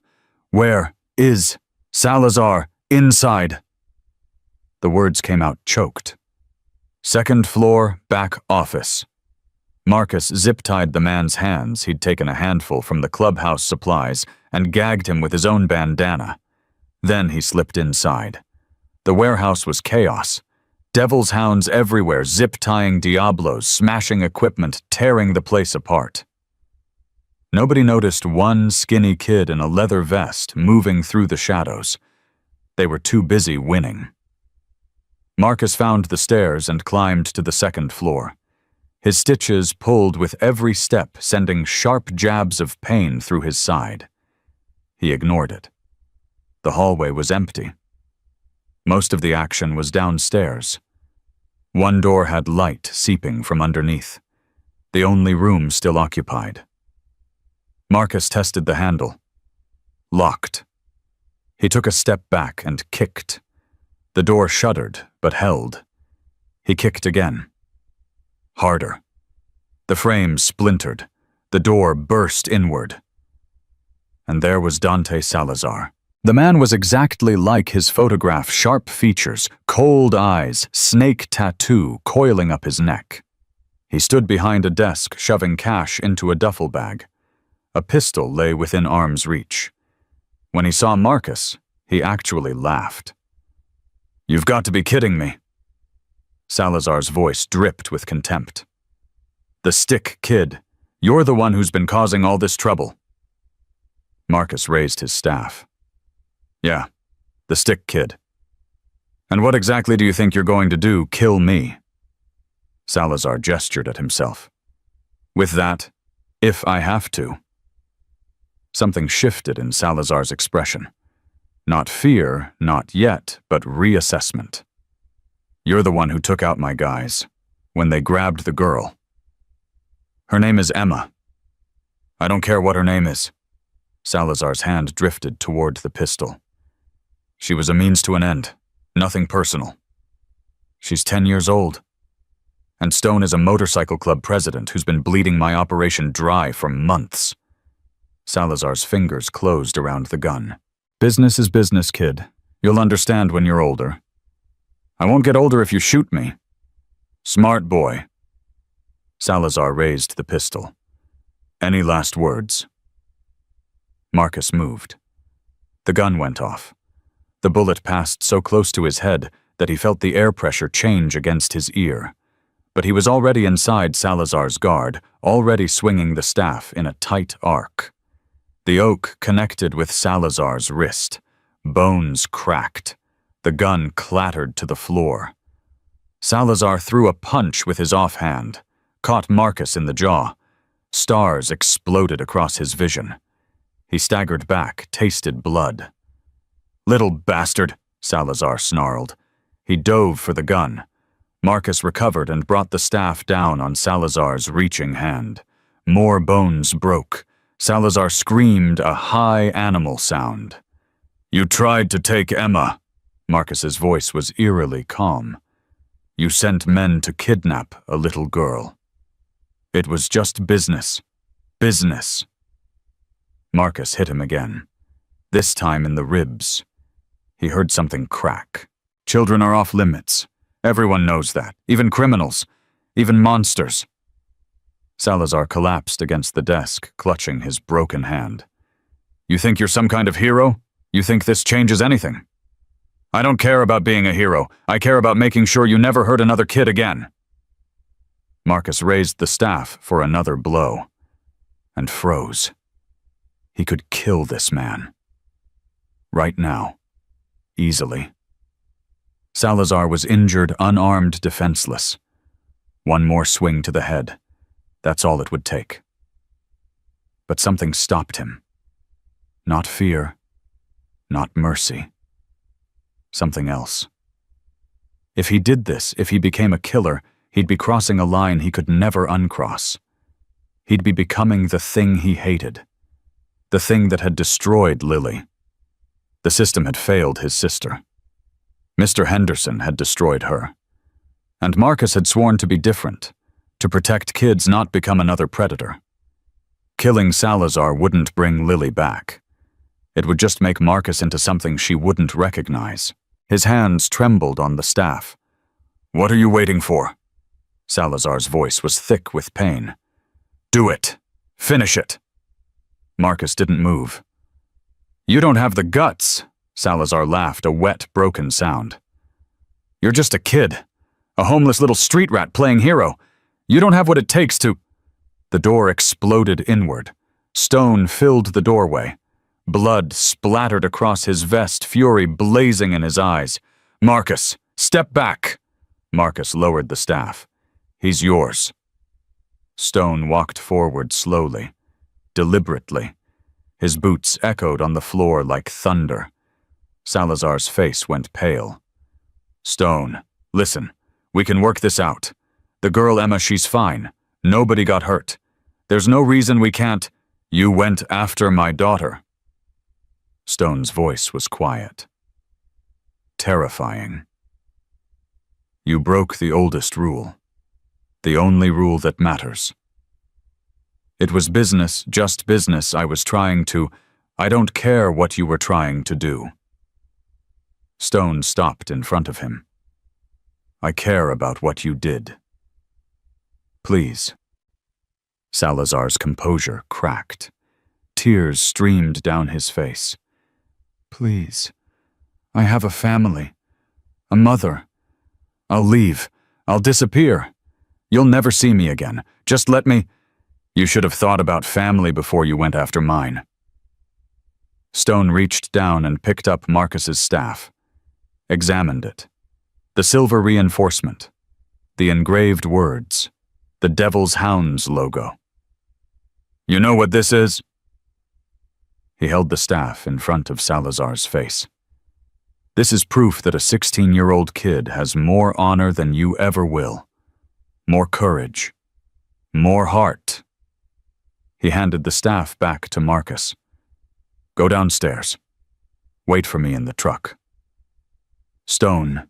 "Where is Salazar? Inside." The words came out choked. "Second floor, back office." Marcus zip-tied the man's hands. He'd taken a handful from the clubhouse supplies and gagged him with his own bandana. Then he slipped inside. The warehouse was chaos. Devil's Hounds everywhere, zip-tying Diablos, smashing equipment, tearing the place apart. Nobody noticed one skinny kid in a leather vest moving through the shadows. They were too busy winning. Marcus found the stairs and climbed to the second floor. His stitches pulled with every step, sending sharp jabs of pain through his side. He ignored it. The hallway was empty. Most of the action was downstairs. One door had light seeping from underneath, the only room still occupied. Marcus tested the handle. Locked. He took a step back and kicked. The door shuddered, but held. He kicked again. Harder. The frame splintered. The door burst inward. And there was Dante Salazar. The man was exactly like his photograph, sharp features, cold eyes, snake tattoo coiling up his neck. He stood behind a desk, shoving cash into a duffel bag. A pistol lay within arm's reach. When he saw Marcus, he actually laughed. "You've got to be kidding me." Salazar's voice dripped with contempt. "The stick kid. You're the one who's been causing all this trouble." Marcus raised his staff. "Yeah, the stick kid. And what exactly do you think you're going to do, kill me?" Salazar gestured at himself. "With that, if I have to." Something shifted in Salazar's expression. Not fear, not yet, but reassessment. "You're the one who took out my guys, when they grabbed the girl. Her name is Emma. I don't care what her name is." Salazar's hand drifted toward the pistol. "She was a means to an end, nothing personal. She's 10 years old. And Stone is a motorcycle club president who's been bleeding my operation dry for months." Salazar's fingers closed around the gun. "Business is business, kid. You'll understand when you're older. I won't get older if you shoot me." "Smart boy." Salazar raised the pistol. "Any last words?" Marcus moved. The gun went off. The bullet passed so close to his head that he felt the air pressure change against his ear. But he was already inside Salazar's guard, already swinging the staff in a tight arc. The oak connected with Salazar's wrist. Bones cracked. The gun clattered to the floor. Salazar threw a punch with his offhand, caught Marcus in the jaw. Stars exploded across his vision. He staggered back, tasted blood. "Little bastard," Salazar snarled. He dove for the gun. Marcus recovered and brought the staff down on Salazar's reaching hand. More bones broke. Salazar screamed a high animal sound. "You tried to take Emma." Marcus's voice was eerily calm. "You sent men to kidnap a little girl. It was just business. Business." Marcus hit him again, this time in the ribs. He heard something crack. Children are off limits. Everyone knows that, even criminals, even monsters. Salazar collapsed against the desk, clutching his broken hand. "You think you're some kind of hero? You think this changes anything?" "I don't care about being a hero. I care about making sure you never hurt another kid again." Marcus raised the staff for another blow, and froze. He could kill this man. Right now. Easily. Salazar was injured, unarmed, defenseless. One more swing to the head. That's all it would take. But something stopped him. Not fear. Not mercy. Something else. If he did this, if he became a killer, he'd be crossing a line he could never uncross. He'd be becoming the thing he hated. The thing that had destroyed Lily. The system had failed his sister. Mr. Henderson had destroyed her. And Marcus had sworn to be different, to protect kids, not become another predator. Killing Salazar wouldn't bring Lily back. It would just make Marcus into something she wouldn't recognize. His hands trembled on the staff. "What are you waiting for?" Salazar's voice was thick with pain. "Do it. Finish it." Marcus didn't move. "You don't have the guts," Salazar laughed, a wet, broken sound. "You're just a kid, a homeless little street rat playing hero. You don't have what it takes to—" The door exploded inward. Stone filled the doorway. Blood splattered across his vest, fury blazing in his eyes. "Marcus, step back!" Marcus lowered the staff. "He's yours." Stone walked forward slowly, deliberately. His boots echoed on the floor like thunder. Salazar's face went pale. "Stone, listen, we can work this out. The girl Emma, she's fine. Nobody got hurt. There's no reason we can't—" "You went after my daughter." Stone's voice was quiet. Terrifying. "You broke the oldest rule. The only rule that matters. It was business, just business. I was trying to—" I don't care what you were trying to do. Stone stopped in front of him. I care about what you did. Please. Salazar's composure cracked. Tears streamed down his face. Please. I have a family. A mother. I'll leave. I'll disappear. You'll never see me again. Just let me— You should have thought about family before you went after mine. Stone reached down and picked up Marcus's staff. Examined it. The silver reinforcement. The engraved words. The Devil's Hounds logo. You know what this is? He held the staff in front of Salazar's face. This is proof that a 16-year-old kid has more honor than you ever will. More courage. More heart. He handed the staff back to Marcus. Go downstairs. Wait for me in the truck. Stone.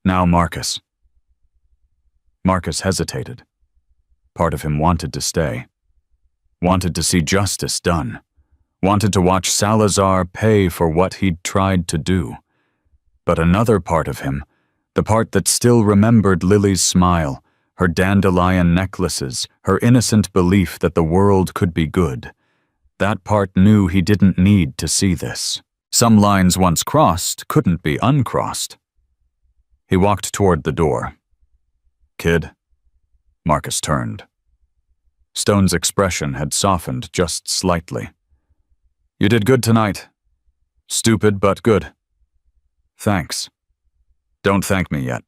Now Marcus. Marcus hesitated. Part of him wanted to stay. Wanted to see justice done. Wanted to watch Salazar pay for what he'd tried to do. But another part of him, the part that still remembered Lily's smile, her dandelion necklaces, her innocent belief that the world could be good, that part knew he didn't need to see this. Some lines once crossed couldn't be uncrossed. He walked toward the door. Kid. Marcus turned. Stone's expression had softened just slightly. You did good tonight. Stupid, but good. Thanks. Don't thank me yet.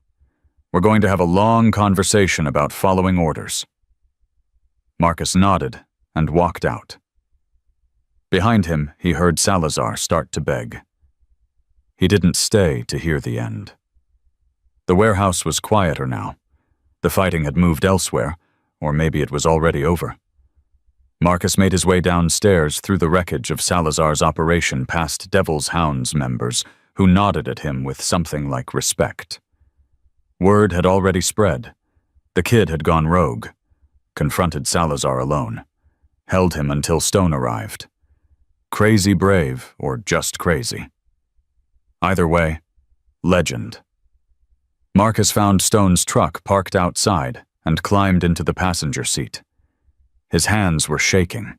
We're going to have a long conversation about following orders. Marcus nodded and walked out. Behind him, he heard Salazar start to beg. He didn't stay to hear the end. The warehouse was quieter now. The fighting had moved elsewhere, or maybe it was already over. Marcus made his way downstairs through the wreckage of Salazar's operation past Devil's Hounds members, who nodded at him with something like respect. Word had already spread. The kid had gone rogue, confronted Salazar alone, held him until Stone arrived. Crazy brave, or just crazy. Either way, legend. Marcus found Stone's truck parked outside and climbed into the passenger seat. His hands were shaking.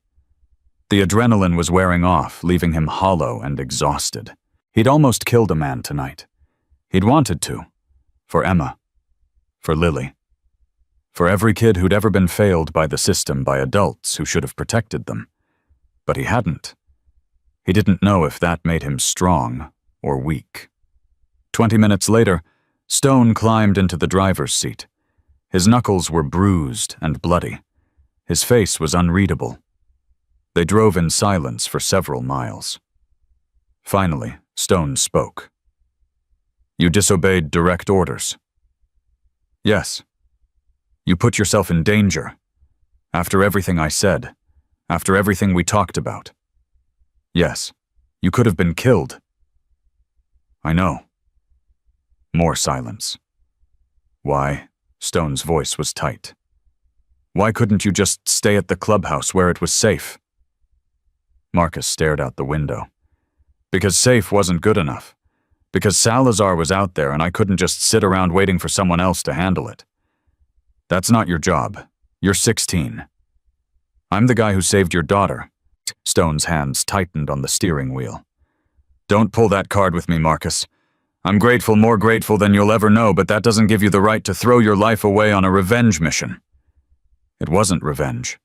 The adrenaline was wearing off, leaving him hollow and exhausted. He'd almost killed a man tonight. He'd wanted to. For Emma. For Lily. For every kid who'd ever been failed by the system by adults who should have protected them. But he hadn't. He didn't know if that made him strong or weak. 20 minutes later, Stone climbed into the driver's seat. His knuckles were bruised and bloody. His face was unreadable. They drove in silence for several miles. Finally, Stone spoke. You disobeyed direct orders. Yes. You put yourself in danger. After everything I said. After everything we talked about. Yes. You could have been killed. I know. More silence. Why? Stone's voice was tight. Why couldn't you just stay at the clubhouse where it was safe? Marcus stared out the window. Because safe wasn't good enough. Because Salazar was out there and I couldn't just sit around waiting for someone else to handle it. That's not your job. You're 16. I'm the guy who saved your daughter. Stone's hands tightened on the steering wheel. Don't pull that card with me, Marcus. I'm grateful, more grateful than you'll ever know, but that doesn't give you the right to throw your life away on a revenge mission. It wasn't revenge.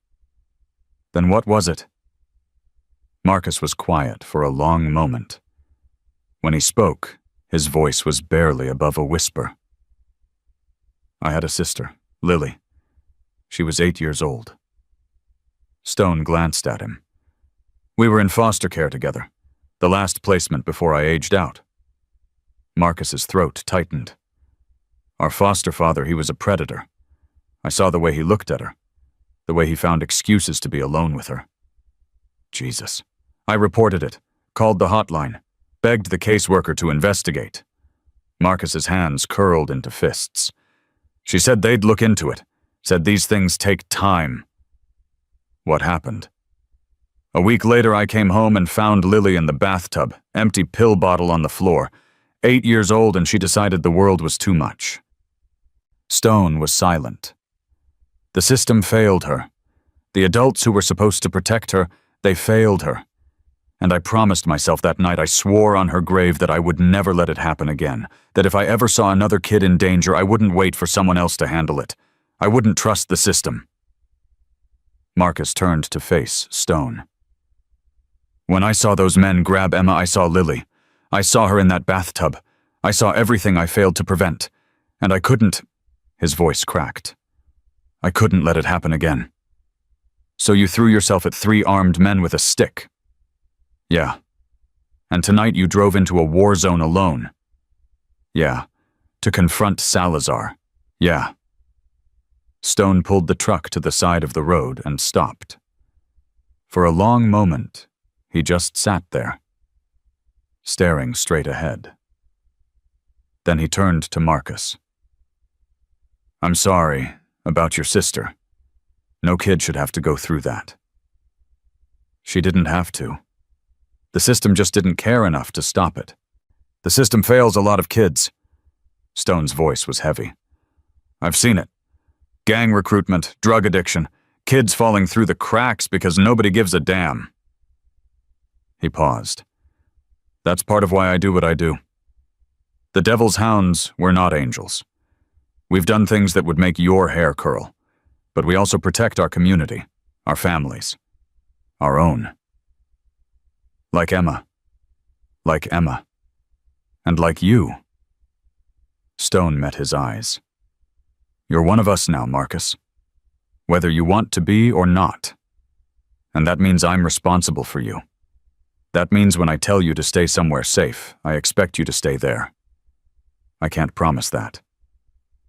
Then what was it? Marcus was quiet for a long moment. When he spoke, his voice was barely above a whisper. I had a sister, Lily. She was 8 years old. Stone glanced at him. We were in foster care together, the last placement before I aged out. Marcus's throat tightened. Our foster father, he was a predator. I saw the way he looked at her, the way he found excuses to be alone with her. Jesus. I reported it, called the hotline, begged the caseworker to investigate. Marcus's hands curled into fists. She said they'd look into it, said these things take time. What happened? A week later, I came home and found Lily in the bathtub, empty pill bottle on the floor. 8 years old, and she decided the world was too much. Stone was silent. The system failed her. The adults who were supposed to protect her, they failed her. And I promised myself that night, I swore on her grave that I would never let it happen again, that if I ever saw another kid in danger, I wouldn't wait for someone else to handle it. I wouldn't trust the system. Marcus turned to face Stone. When I saw those men grab Emma, I saw Lily. I saw her in that bathtub. I saw everything I failed to prevent. And I couldn't— His voice cracked. I couldn't let it happen again. So you threw yourself at 3 armed men with a stick? Yeah. And tonight you drove into a war zone alone? Yeah. To confront Salazar? Yeah. Stone pulled the truck to the side of the road and stopped. For a long moment, he just sat there, staring straight ahead. Then he turned to Marcus. I'm sorry about your sister. No kid should have to go through that. She didn't have to. The system just didn't care enough to stop it. The system fails a lot of kids. Stone's voice was heavy. I've seen it. Gang recruitment, drug addiction, kids falling through the cracks because nobody gives a damn. He paused. That's part of why I do what I do. The devil's hounds were not angels. We've done things that would make your hair curl, but we also protect our community, our families, our own. Like Emma. Like Emma. And like you. Stone met his eyes. You're one of us now, Marcus. Whether you want to be or not. And that means I'm responsible for you. That means when I tell you to stay somewhere safe, I expect you to stay there. I can't promise that.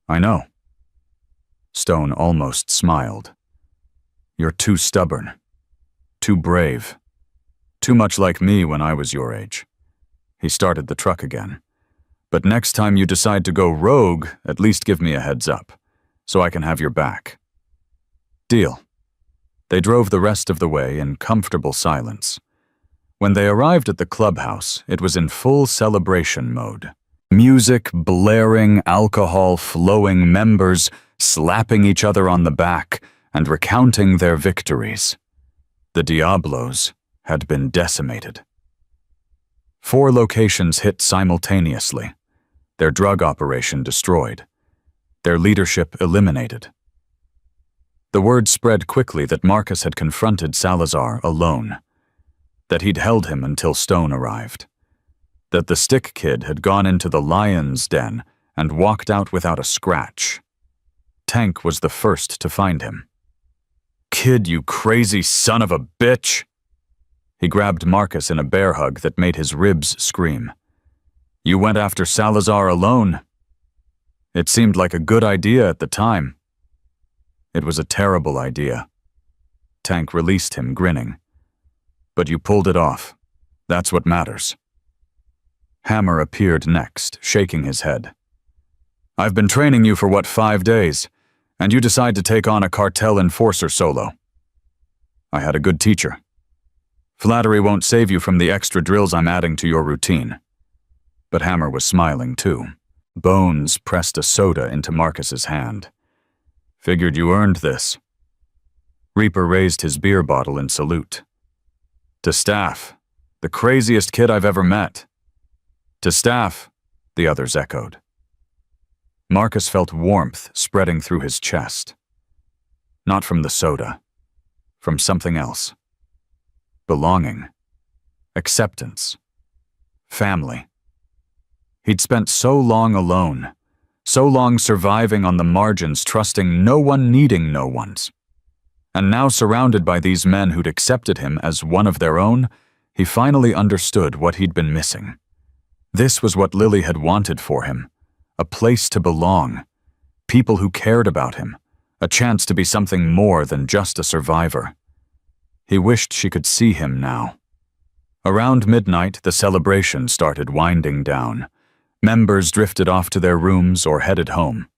I know. Stone almost smiled. You're too stubborn. Too brave. Too much like me when I was your age. He started the truck again. But next time you decide to go rogue, at least give me a heads up, so I can have your back. Deal. They drove the rest of the way in comfortable silence. When they arrived at the clubhouse, it was in full celebration mode. Music blaring, alcohol flowing, members slapping each other on the back and recounting their victories. The Diablos had been decimated. 4 locations hit simultaneously, their drug operation destroyed, their leadership eliminated. The word spread quickly that Marcus had confronted Salazar alone, that he'd held him until Stone arrived, that the stick kid had gone into the lion's den and walked out without a scratch. Tank was the first to find him. Kid, you crazy son of a bitch! He grabbed Marcus in a bear hug that made his ribs scream. You went after Salazar alone. It seemed like a good idea at the time. It was a terrible idea. Tank released him, grinning. But you pulled it off. That's what matters. Hammer appeared next, shaking his head. I've been training you for 5 days, and you decide to take on a cartel enforcer solo. I had a good teacher. Flattery won't save you from the extra drills I'm adding to your routine. But Hammer was smiling too. Bones pressed a soda into Marcus's hand. Figured you earned this. Reaper raised his beer bottle in salute. To Staff, the craziest kid I've ever met. To Staff, the others echoed. Marcus felt warmth spreading through his chest. Not from the soda, from something else. Belonging, acceptance, family. He'd spent so long alone, so long surviving on the margins, trusting no one, needing no one's. And now surrounded by these men who'd accepted him as one of their own, he finally understood what he'd been missing. This was what Lily had wanted for him, a place to belong, people who cared about him, a chance to be something more than just a survivor. He wished she could see him now. Around midnight, the celebration started winding down. Members drifted off to their rooms or headed home.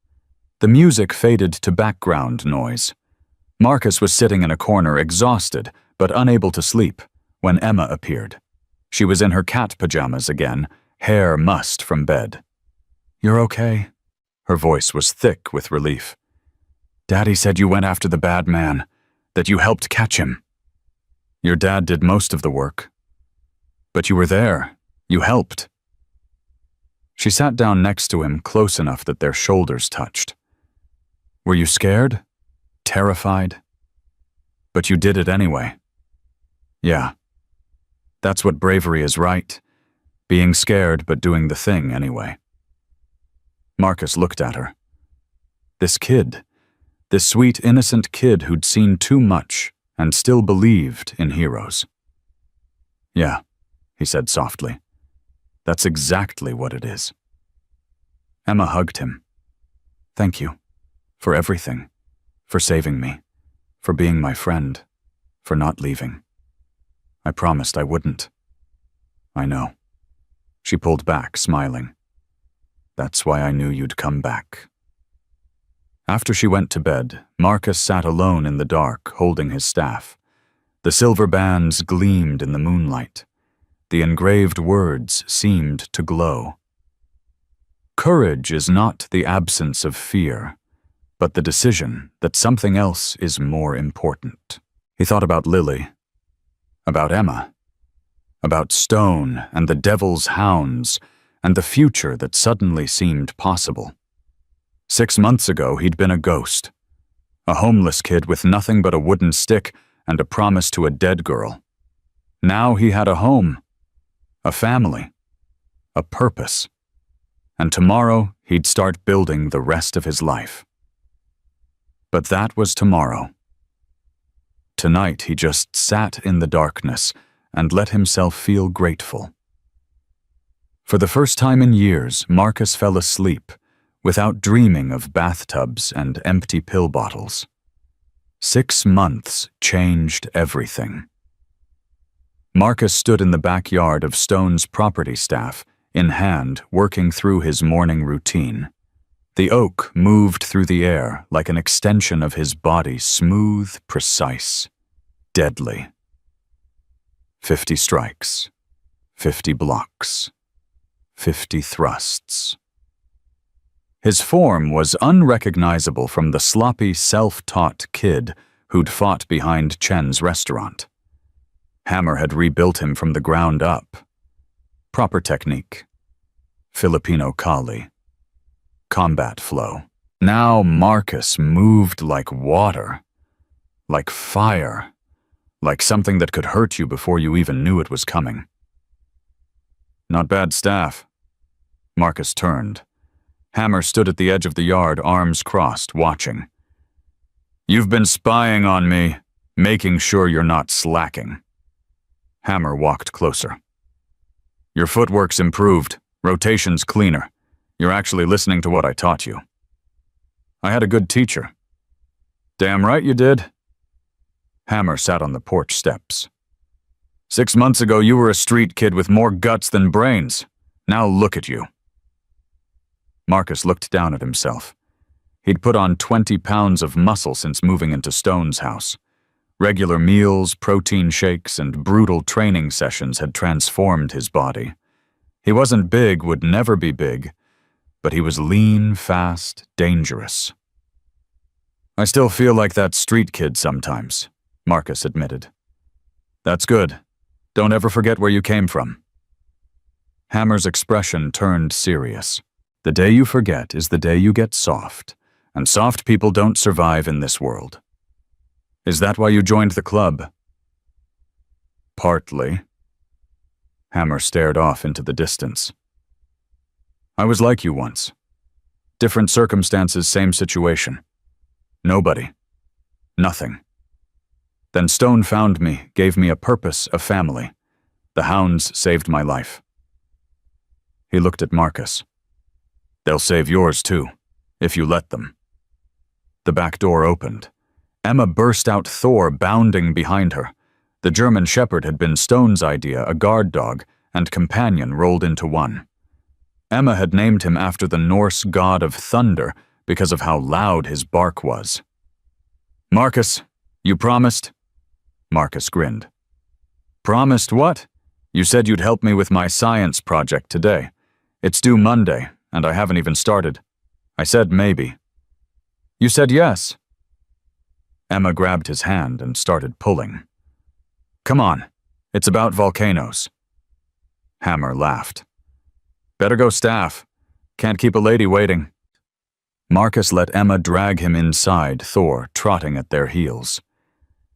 The music faded to background noise. Marcus was sitting in a corner, exhausted, but unable to sleep, when Emma appeared. She was in her cat pajamas again, hair mussed from bed. "You're okay?" Her voice was thick with relief. "Daddy said you went after the bad man, that you helped catch him." "Your dad did most of the work. But you were there. You helped." She sat down next to him, close enough that their shoulders touched. "Were you scared? Terrified? But you did it anyway." "Yeah. That's what bravery is, right? Being scared but doing the thing anyway." Marcus looked at her. This kid, this sweet, innocent kid who'd seen too much and still believed in heroes. "Yeah," he said softly. "That's exactly what it is." Emma hugged him. "Thank you. For everything. For saving me. For being my friend. For not leaving. I promised I wouldn't." "I know." She pulled back, smiling. "That's why I knew you'd come back." After she went to bed, Marcus sat alone in the dark, holding his staff. The silver bands gleamed in the moonlight. The engraved words seemed to glow. Courage is not the absence of fear, but the decision that something else is more important. He thought about Lily, about Emma, about Stone and the Devil's Hounds, and the future that suddenly seemed possible. 6 months ago, he'd been a ghost, a homeless kid with nothing but a wooden stick and a promise to a dead girl. Now he had a home, a family, a purpose, and tomorrow he'd start building the rest of his life. But that was tomorrow. Tonight he just sat in the darkness and let himself feel grateful. For the first time in years, Marcus fell asleep without dreaming of bathtubs and empty pill bottles. 6 months changed everything. Marcus stood in the backyard of Stone's property staff, in hand, working through his morning routine. The oak moved through the air like an extension of his body, smooth, precise, deadly. 50 strikes, 50 blocks, 50 thrusts. His form was unrecognizable from the sloppy, self-taught kid who'd fought behind Chen's restaurant. Hammer had rebuilt him from the ground up. Proper technique. Filipino Kali. Combat flow. Now Marcus moved like water, like fire, like something that could hurt you before you even knew it was coming. "Not bad staff." Marcus turned. Hammer stood at the edge of the yard, arms crossed, watching. "You've been spying on me, making sure you're not slacking." Hammer walked closer. "Your footwork's improved, rotation's cleaner. You're actually listening to what I taught you." "I had a good teacher." "Damn right you did." Hammer sat on the porch steps. 6 months ago you were a street kid with more guts than brains. Now look at you." Marcus looked down at himself. He'd put on 20 pounds of muscle since moving into Stone's house. Regular meals, protein shakes, and brutal training sessions had transformed his body. He wasn't big, would never be big, but he was lean, fast, dangerous. "I still feel like that street kid sometimes," Marcus admitted. "That's good. Don't ever forget where you came from." Hammer's expression turned serious. "The day you forget is the day you get soft, and soft people don't survive in this world." "Is that why you joined the club?" "Partly." Hammer stared off into the distance. "I was like you once. Different circumstances, same situation. Nobody. Nothing. Then Stone found me, gave me a purpose, a family. The hounds saved my life." He looked at Marcus. "They'll save yours too, if you let them." The back door opened. Emma burst out, Thor bounding behind her. The German Shepherd had been Stone's idea, a guard dog, and companion rolled into one. Emma had named him after the Norse god of thunder because of how loud his bark was. Marcus, you promised? Marcus grinned. Promised what? You said you'd help me with my science project today. It's due Monday, and I haven't even started. I said maybe. You said yes. Emma grabbed his hand and started pulling. Come on, it's about volcanoes. Hammer laughed. Better go staff. Can't keep a lady waiting. Marcus let Emma drag him inside, Thor trotting at their heels.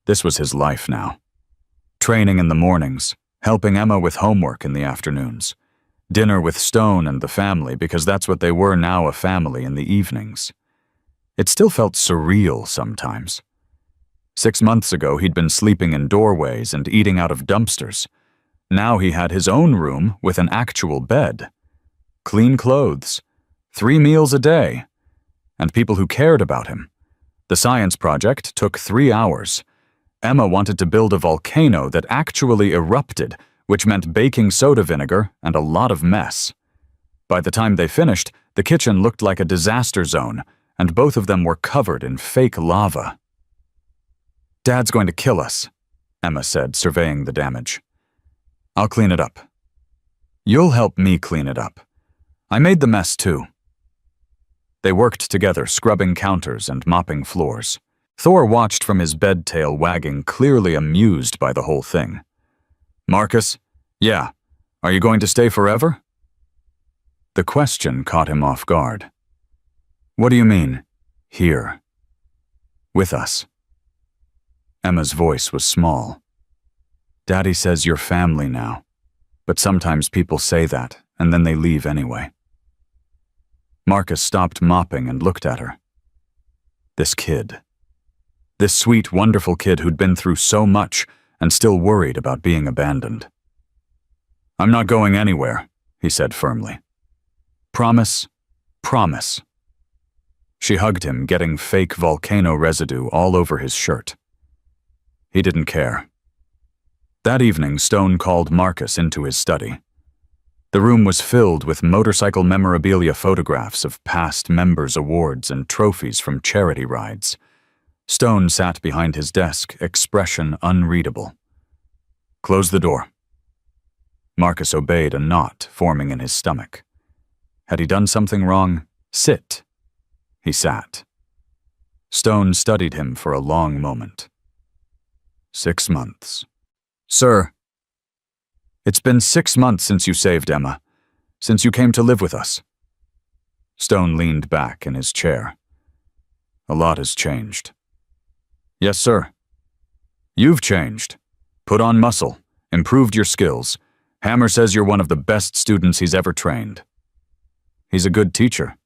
This was his life now. Training in the mornings, helping Emma with homework in the afternoons, dinner with Stone and the family because that's what they were now, a family, in the evenings. It still felt surreal sometimes. 6 months ago he'd been sleeping in doorways and eating out of dumpsters. Now he had his own room with an actual bed, clean clothes, 3 meals a day, and people who cared about him. The science project took 3 hours. Emma wanted to build a volcano that actually erupted, which meant baking soda vinegar and a lot of mess. By the time they finished, the kitchen looked like a disaster zone, and both of them were covered in fake lava. Dad's going to kill us, Emma said, surveying the damage. I'll clean it up. You'll help me clean it up. I made the mess too. They worked together, scrubbing counters and mopping floors. Thor watched from his bed tail wagging, clearly amused by the whole thing. Marcus, yeah, are you going to stay forever? The question caught him off guard. What do you mean, here? With us. Emma's voice was small. Daddy says you're family now, but sometimes people say that, and then they leave anyway. Marcus stopped mopping and looked at her. This kid. This sweet, wonderful kid who'd been through so much and still worried about being abandoned. I'm not going anywhere, he said firmly. Promise, promise. She hugged him, getting fake volcano residue all over his shirt. He didn't care. That evening, Stone called Marcus into his study. The room was filled with motorcycle memorabilia photographs of past members' awards and trophies from charity rides. Stone sat behind his desk, expression unreadable. Close the door. Marcus obeyed, a knot forming in his stomach. Had he done something wrong? Sit. He sat. Stone studied him for a long moment. 6 months. Sir, it's been 6 months since you saved Emma, since you came to live with us. Stone leaned back in his chair. A lot has changed. Yes, sir. You've changed. Put on muscle, improved your skills. Hammer says you're one of the best students he's ever trained. He's a good teacher.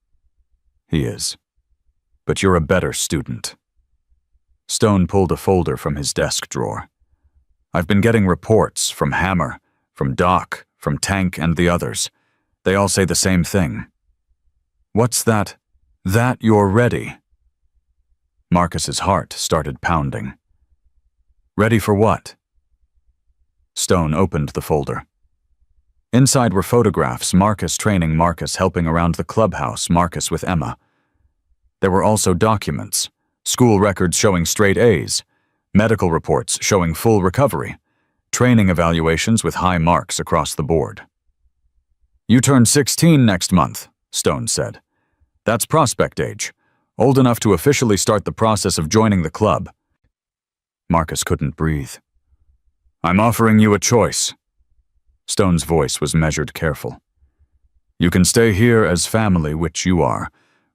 He is. But you're a better student. Stone pulled a folder from his desk drawer. I've been getting reports from Hammer, from Doc, from Tank, and the others. They all say the same thing. What's that? That you're ready. Marcus's heart started pounding. Ready for what? Stone opened the folder. Inside were photographs, Marcus training Marcus, helping around the clubhouse, Marcus with Emma. There were also documents, school records showing straight A's, medical reports showing full recovery, training evaluations with high marks across the board. You turn 16 next month, Stone said. That's prospect age, old enough to officially start the process of joining the club. Marcus couldn't breathe. I'm offering you a choice. Stone's voice was measured, careful. You can stay here as family, which you are,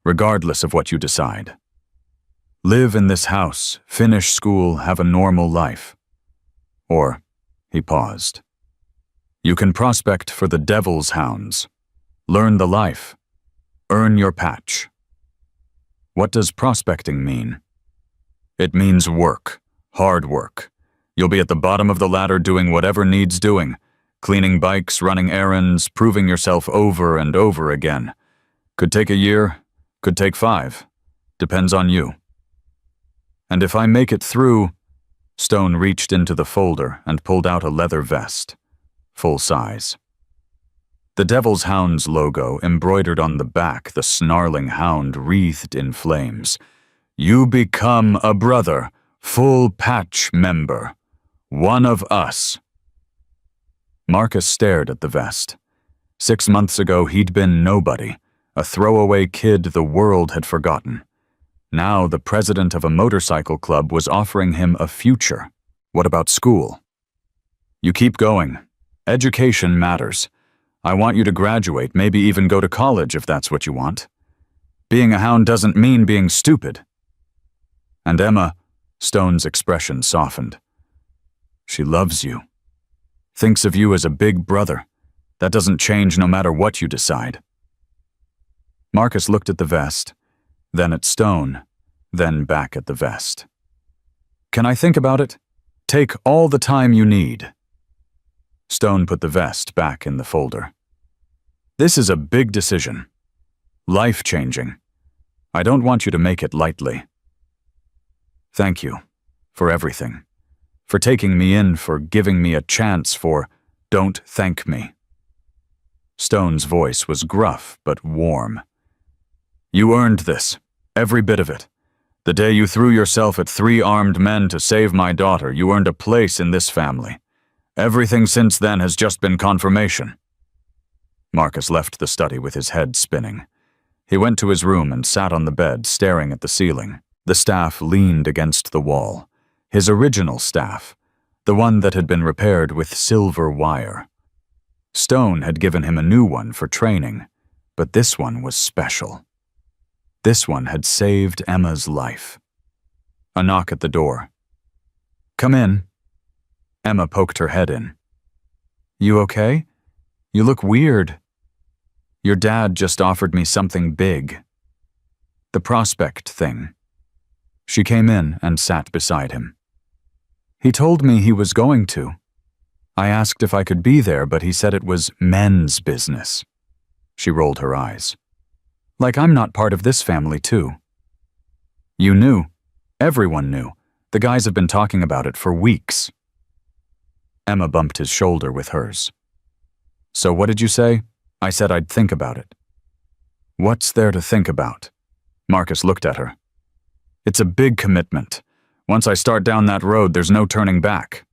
regardless of what you decide. Live in this house, finish school, have a normal life. Or, he paused. You can prospect for the Devil's Hounds. Learn the life. Earn your patch. What does prospecting mean? It means work, hard work. You'll be at the bottom of the ladder doing whatever needs doing, cleaning bikes, running errands, proving yourself over and over again. Could take a year, could take 5. Depends on you. And if I make it through, Stone reached into the folder and pulled out a leather vest, full size. The Devil's Hounds logo embroidered on the back, the snarling hound wreathed in flames. You become a brother, full patch member. One of us. Marcus stared at the vest. 6 months ago, he'd been nobody, a throwaway kid the world had forgotten. Now the president of a motorcycle club was offering him a future. What about school? You keep going. Education matters. I want you to graduate, maybe even go to college if that's what you want. Being a hound doesn't mean being stupid. And Emma, Stone's expression softened. She loves you. Thinks of you as a big brother. That doesn't change no matter what you decide. Marcus looked at the vest, then at Stone, then back at the vest. Can I think about it? Take all the time you need. Stone put the vest back in the folder. This is a big decision. Life-changing. I don't want you to make it lightly. Thank you for everything. For taking me in, for giving me a chance, for don't thank me. Stone's voice was gruff but warm. You earned this, every bit of it. The day you threw yourself at 3 armed men to save my daughter, you earned a place in this family. Everything since then has just been confirmation. Marcus left the study with his head spinning. He went to his room and sat on the bed, staring at the ceiling. The staff leaned against the wall. His original staff, the one that had been repaired with silver wire. Stone had given him a new one for training, but this one was special. This one had saved Emma's life. A knock at the door. Come in. Emma poked her head in. You okay? You look weird. Your dad just offered me something big. The prospect thing. She came in and sat beside him. He told me he was going to. I asked if I could be there, but he said it was men's business. She rolled her eyes. Like I'm not part of this family, too. You knew. Everyone knew. The guys have been talking about it for weeks. Emma bumped his shoulder with hers. So what did you say? I said I'd think about it. What's there to think about? Marcus looked at her. It's a big commitment. Once I start down that road, there's no turning back.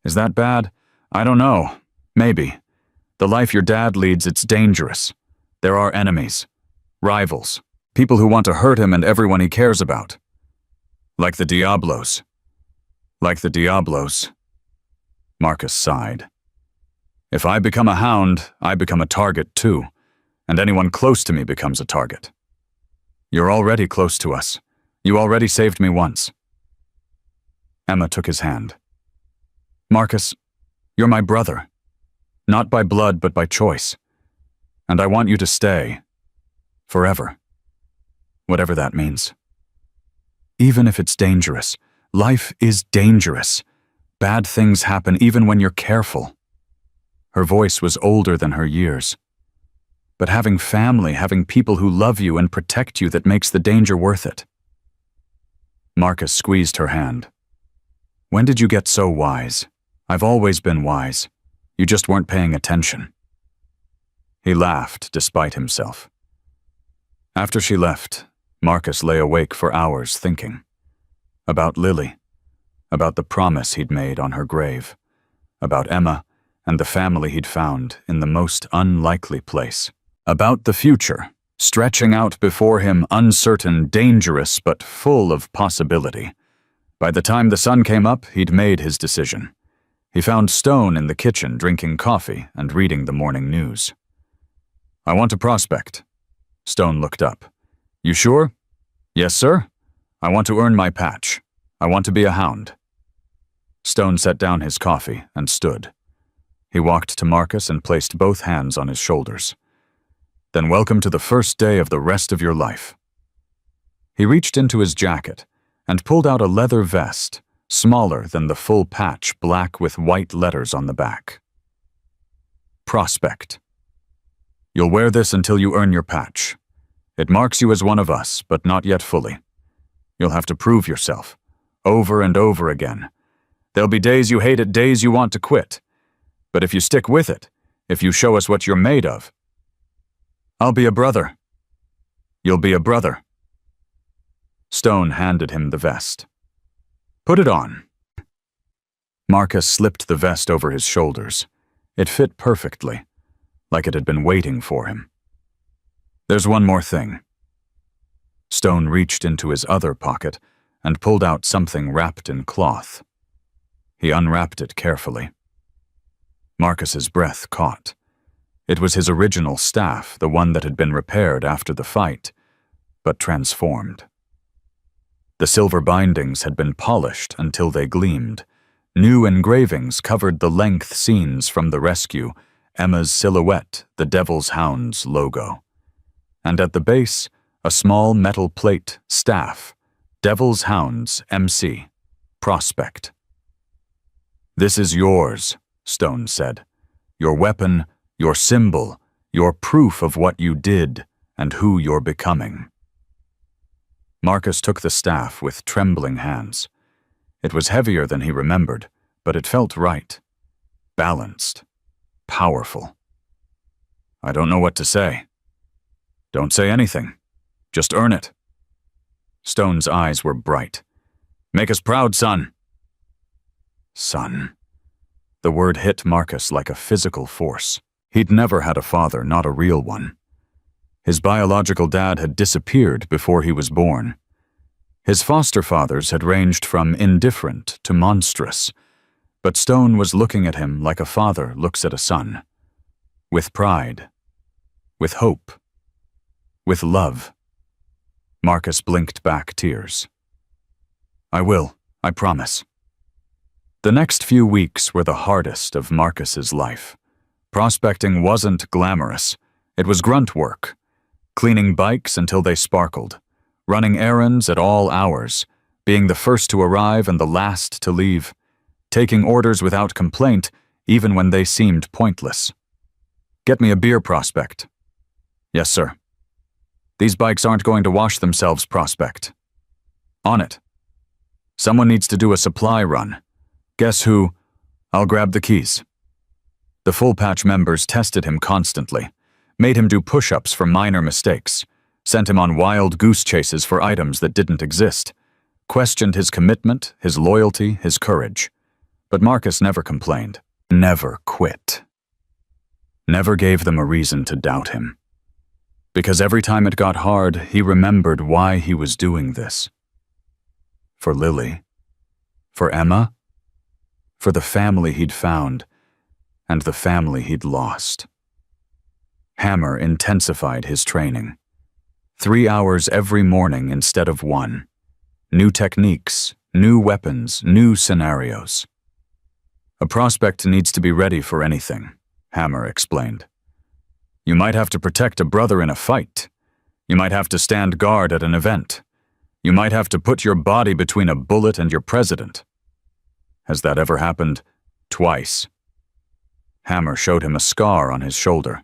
Is that bad? I don't know. Maybe. The life your dad leads, it's dangerous. There are enemies. Rivals. People who want to hurt him and everyone he cares about. Like the Diablos. Like the Diablos. Marcus sighed. If I become a hound, I become a target too, and anyone close to me becomes a target. You're already close to us. You already saved me once. Emma took his hand. Marcus, you're my brother. Not by blood, but by choice. And I want you to stay. Forever. Whatever that means. Even if it's dangerous. Life is dangerous. Bad things happen even when you're careful. Her voice was older than her years. But having family, having people who love you and protect you, that makes the danger worth it. Marcus squeezed her hand. When did you get so wise? I've always been wise. You just weren't paying attention. He laughed despite himself. After she left, Marcus lay awake for hours thinking. About Lily. About the promise he'd made on her grave. About Emma and the family he'd found in the most unlikely place. About the future, stretching out before him, uncertain, dangerous, but full of possibility. By the time the sun came up, he'd made his decision. He found Stone in the kitchen drinking coffee and reading the morning news. I want to prospect. Stone looked up. You sure? Yes, sir. I want to earn my patch. I want to be a hound. Stone set down his coffee and stood. He walked to Marcus and placed both hands on his shoulders. Then welcome to the first day of the rest of your life. He reached into his jacket and pulled out a leather vest, smaller than the full patch, black with white letters on the back. Prospect. You'll wear this until you earn your patch. It marks you as one of us, but not yet fully. You'll have to prove yourself, over and over again. There'll be days you hate it, days you want to quit. But if you stick with it, if you show us what you're made of, I'll be a brother. You'll be a brother. Stone handed him the vest. "Put it on." Marcus slipped the vest over his shoulders. It fit perfectly, like it had been waiting for him. "There's one more thing." Stone reached into his other pocket and pulled out something wrapped in cloth. He unwrapped it carefully. Marcus's breath caught. It was his original staff, the one that had been repaired after the fight, but transformed. The silver bindings had been polished until they gleamed. New engravings covered the length scenes from the rescue, Emma's silhouette, the Devil's Hound's logo. And at the base, a small metal plate, staff, Devil's Hound's MC, Prospect. "This is yours," Stone said. "Your weapon, your symbol, your proof of what you did and who you're becoming." Marcus took the staff with trembling hands. It was heavier than he remembered, but it felt right. Balanced. Powerful. "I don't know what to say." "Don't say anything. Just earn it." Stone's eyes were bright. "Make us proud, son." Son. The word hit Marcus like a physical force. He'd never had a father, not a real one. His biological dad had disappeared before he was born. His foster fathers had ranged from indifferent to monstrous, but Stone was looking at him like a father looks at a son. With pride. With hope. With love. Marcus blinked back tears. "I will, I promise." The next few weeks were the hardest of Marcus's life. Prospecting wasn't glamorous. It was grunt work. Cleaning bikes until they sparkled. Running errands at all hours. Being the first to arrive and the last to leave. Taking orders without complaint, even when they seemed pointless. "Get me a beer, Prospect." "Yes, sir." "These bikes aren't going to wash themselves, Prospect." "On it." "Someone needs to do a supply run." "Guess who?" "I'll grab the keys." The full patch members tested him constantly, made him do push-ups for minor mistakes, sent him on wild goose chases for items that didn't exist, questioned his commitment, his loyalty, his courage. But Marcus never complained, never quit. Never gave them a reason to doubt him. Because every time it got hard, he remembered why he was doing this. For Lily. For Emma. For the family he'd found, and the family he'd lost. Hammer intensified his training. 3 hours every morning instead of 1. New techniques, new weapons, new scenarios. "A prospect needs to be ready for anything," Hammer explained. "You might have to protect a brother in a fight. You might have to stand guard at an event. You might have to put your body between a bullet and your president." "Has that ever happened?" "Twice." Hammer showed him a scar on his shoulder.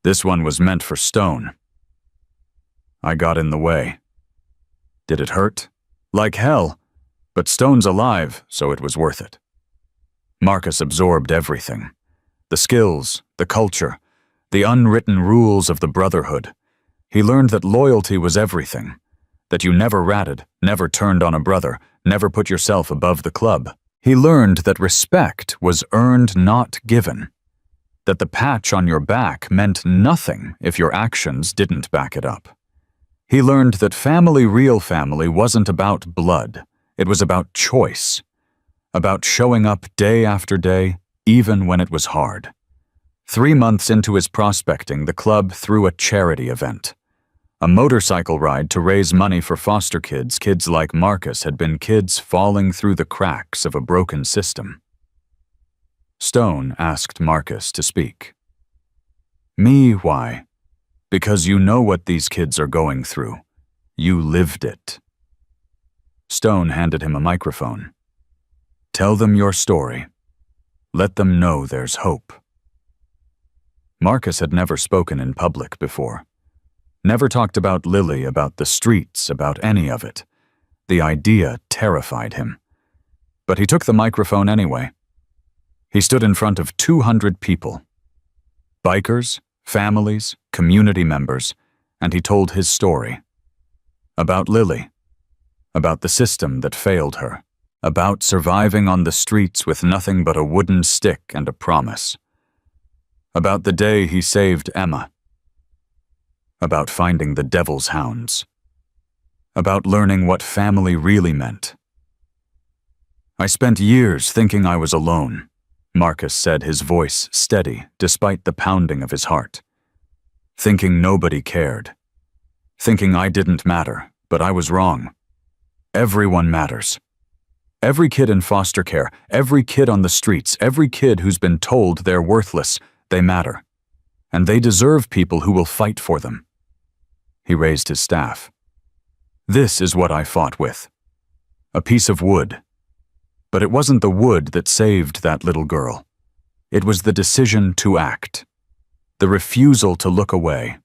"This one was meant for Stone." "I got in the way." "Did it hurt?" "Like hell. But Stone's alive, so it was worth it." Marcus absorbed everything. The skills, the culture, the unwritten rules of the brotherhood. He learned that loyalty was everything. That you never ratted, never turned on a brother, never put yourself above the club. He learned that respect was earned, not given. That the patch on your back meant nothing if your actions didn't back it up. He learned that family, real family, wasn't about blood. It was about choice. About showing up day after day, even when it was hard. 3 months into his prospecting, the club threw a charity event. A motorcycle ride to raise money for foster kids. Kids like Marcus had been kids falling through the cracks of a broken system. Stone asked Marcus to speak. "Me, why? Because you know what these kids are going through. You lived it." Stone handed him a microphone. "Tell them your story. Let them know there's hope." Marcus had never spoken in public before. Never talked about Lily, about the streets, about any of it. The idea terrified him. But he took the microphone anyway. He stood in front of 200 people. Bikers, families, community members, and he told his story. About Lily, about the system that failed her, about surviving on the streets with nothing but a wooden stick and a promise, about the day he saved Emma, about finding the devil's hounds, about learning what family really meant. I spent years thinking I was alone, Marcus said, his voice steady despite the pounding of his heart. Thinking nobody cared. Thinking I didn't matter, but I was wrong. Everyone matters. Every kid in foster care, every kid on the streets, every kid who's been told they're worthless, they matter. And they deserve people who will fight for them. He raised his staff. This is what I fought with. A piece of wood. But it wasn't the wood that saved that little girl. It was the decision to act. The refusal to look away.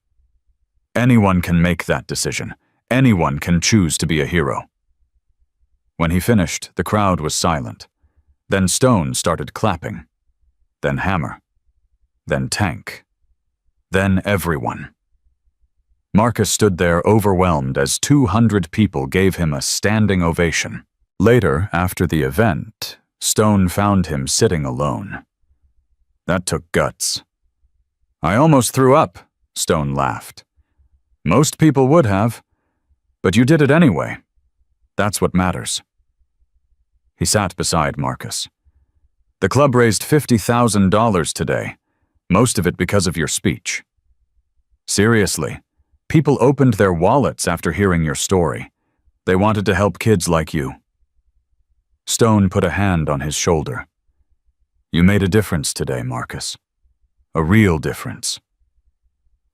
Anyone can make that decision. Anyone can choose to be a hero. When he finished, the crowd was silent. Then Stone started clapping. Then Hammer. Then Tank. Then everyone. Marcus stood there overwhelmed as 200 people gave him a standing ovation. Later, after the event, Stone found him sitting alone. That took guts. I almost threw up, Stone laughed. Most people would have, but you did it anyway. That's what matters. He sat beside Marcus. The club raised $50,000 today, most of it because of your speech. Seriously, people opened their wallets after hearing your story. They wanted to help kids like you. Stone put a hand on his shoulder. You made a difference today, Marcus. A real difference.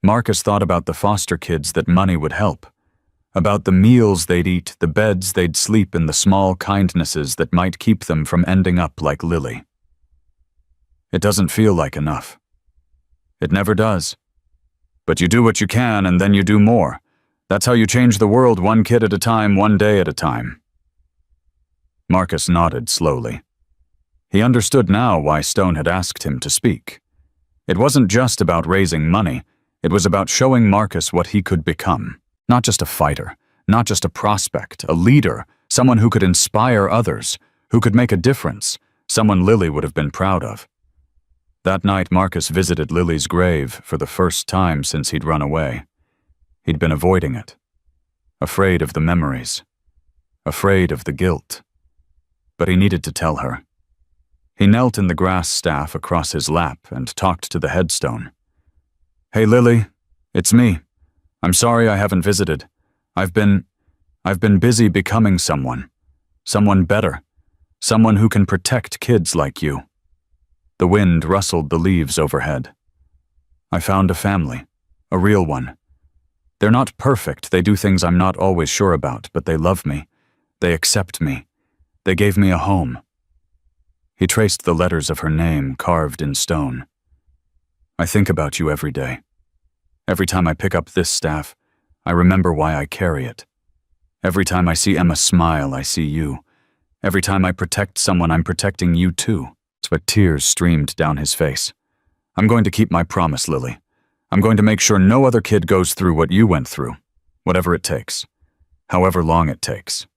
Marcus thought about the foster kids that money would help, about the meals they'd eat, the beds they'd sleep in, the small kindnesses that might keep them from ending up like Lily. It doesn't feel like enough. It never does. But you do what you can and then you do more. That's how you change the world, one kid at a time, one day at a time. Marcus nodded slowly. He understood now why Stone had asked him to speak. It wasn't just about raising money, it was about showing Marcus what he could become. Not just a fighter, not just a prospect, a leader, someone who could inspire others, who could make a difference, someone Lily would have been proud of. That night, Marcus visited Lily's grave for the first time since he'd run away. He'd been avoiding it, afraid of the memories, afraid of the guilt. But he needed to tell her. He knelt in the grass staff across his lap and talked to the headstone. Hey, Lily, it's me. I'm sorry I haven't visited. I've been busy becoming someone better, someone who can protect kids like you. The wind rustled the leaves overhead. I found a family, a real one. They're not perfect, they do things I'm not always sure about, but they love me. They accept me. They gave me a home. He traced the letters of her name carved in stone. I think about you every day. Every time I pick up this staff, I remember why I carry it. Every time I see Emma smile, I see you. Every time I protect someone, I'm protecting you too. But tears streamed down his face. I'm going to keep my promise, Lily. I'm going to make sure no other kid goes through what you went through, whatever it takes, however long it takes.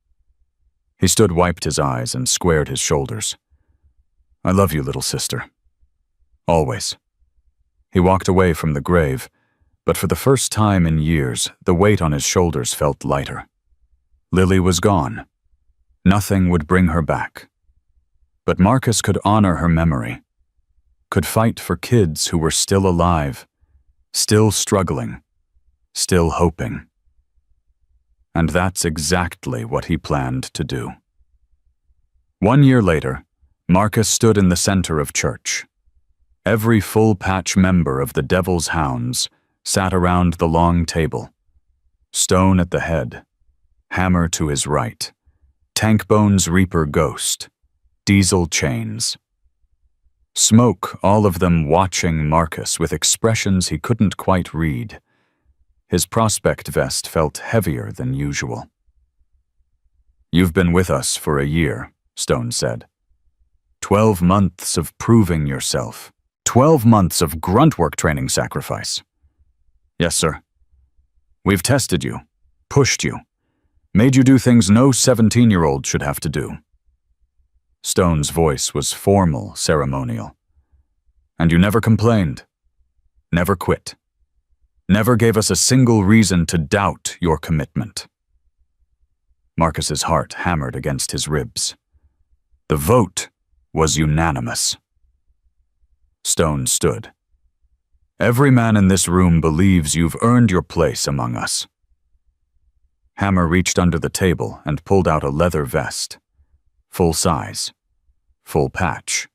He stood, wiped his eyes, and squared his shoulders. I love you, little sister. Always. He walked away from the grave, but for the first time in years, the weight on his shoulders felt lighter. Lily was gone. Nothing would bring her back. But Marcus could honor her memory, could fight for kids who were still alive, still struggling, still hoping. And that's exactly what he planned to do. 1 year later, Marcus stood in the center of church. Every full-patch member of the Devil's Hounds sat around the long table. Stone at the head, Hammer to his right, Tankbone's Reaper Ghost, Diesel Chains. Smoke, all of them watching Marcus with expressions he couldn't quite read. His prospect vest felt heavier than usual. You've been with us for a year, Stone said. 12 months of proving yourself. 12 months of grunt work training sacrifice. Yes, sir. We've tested you, pushed you. Made you do things no 17-year-old should have to do. Stone's voice was formal, ceremonial. And you never complained. Never quit. Never gave us a single reason to doubt your commitment. Marcus's heart hammered against his ribs. The vote was unanimous. Stone stood. Every man in this room believes you've earned your place among us. Hammer reached under the table and pulled out a leather vest. Full size. Full patch.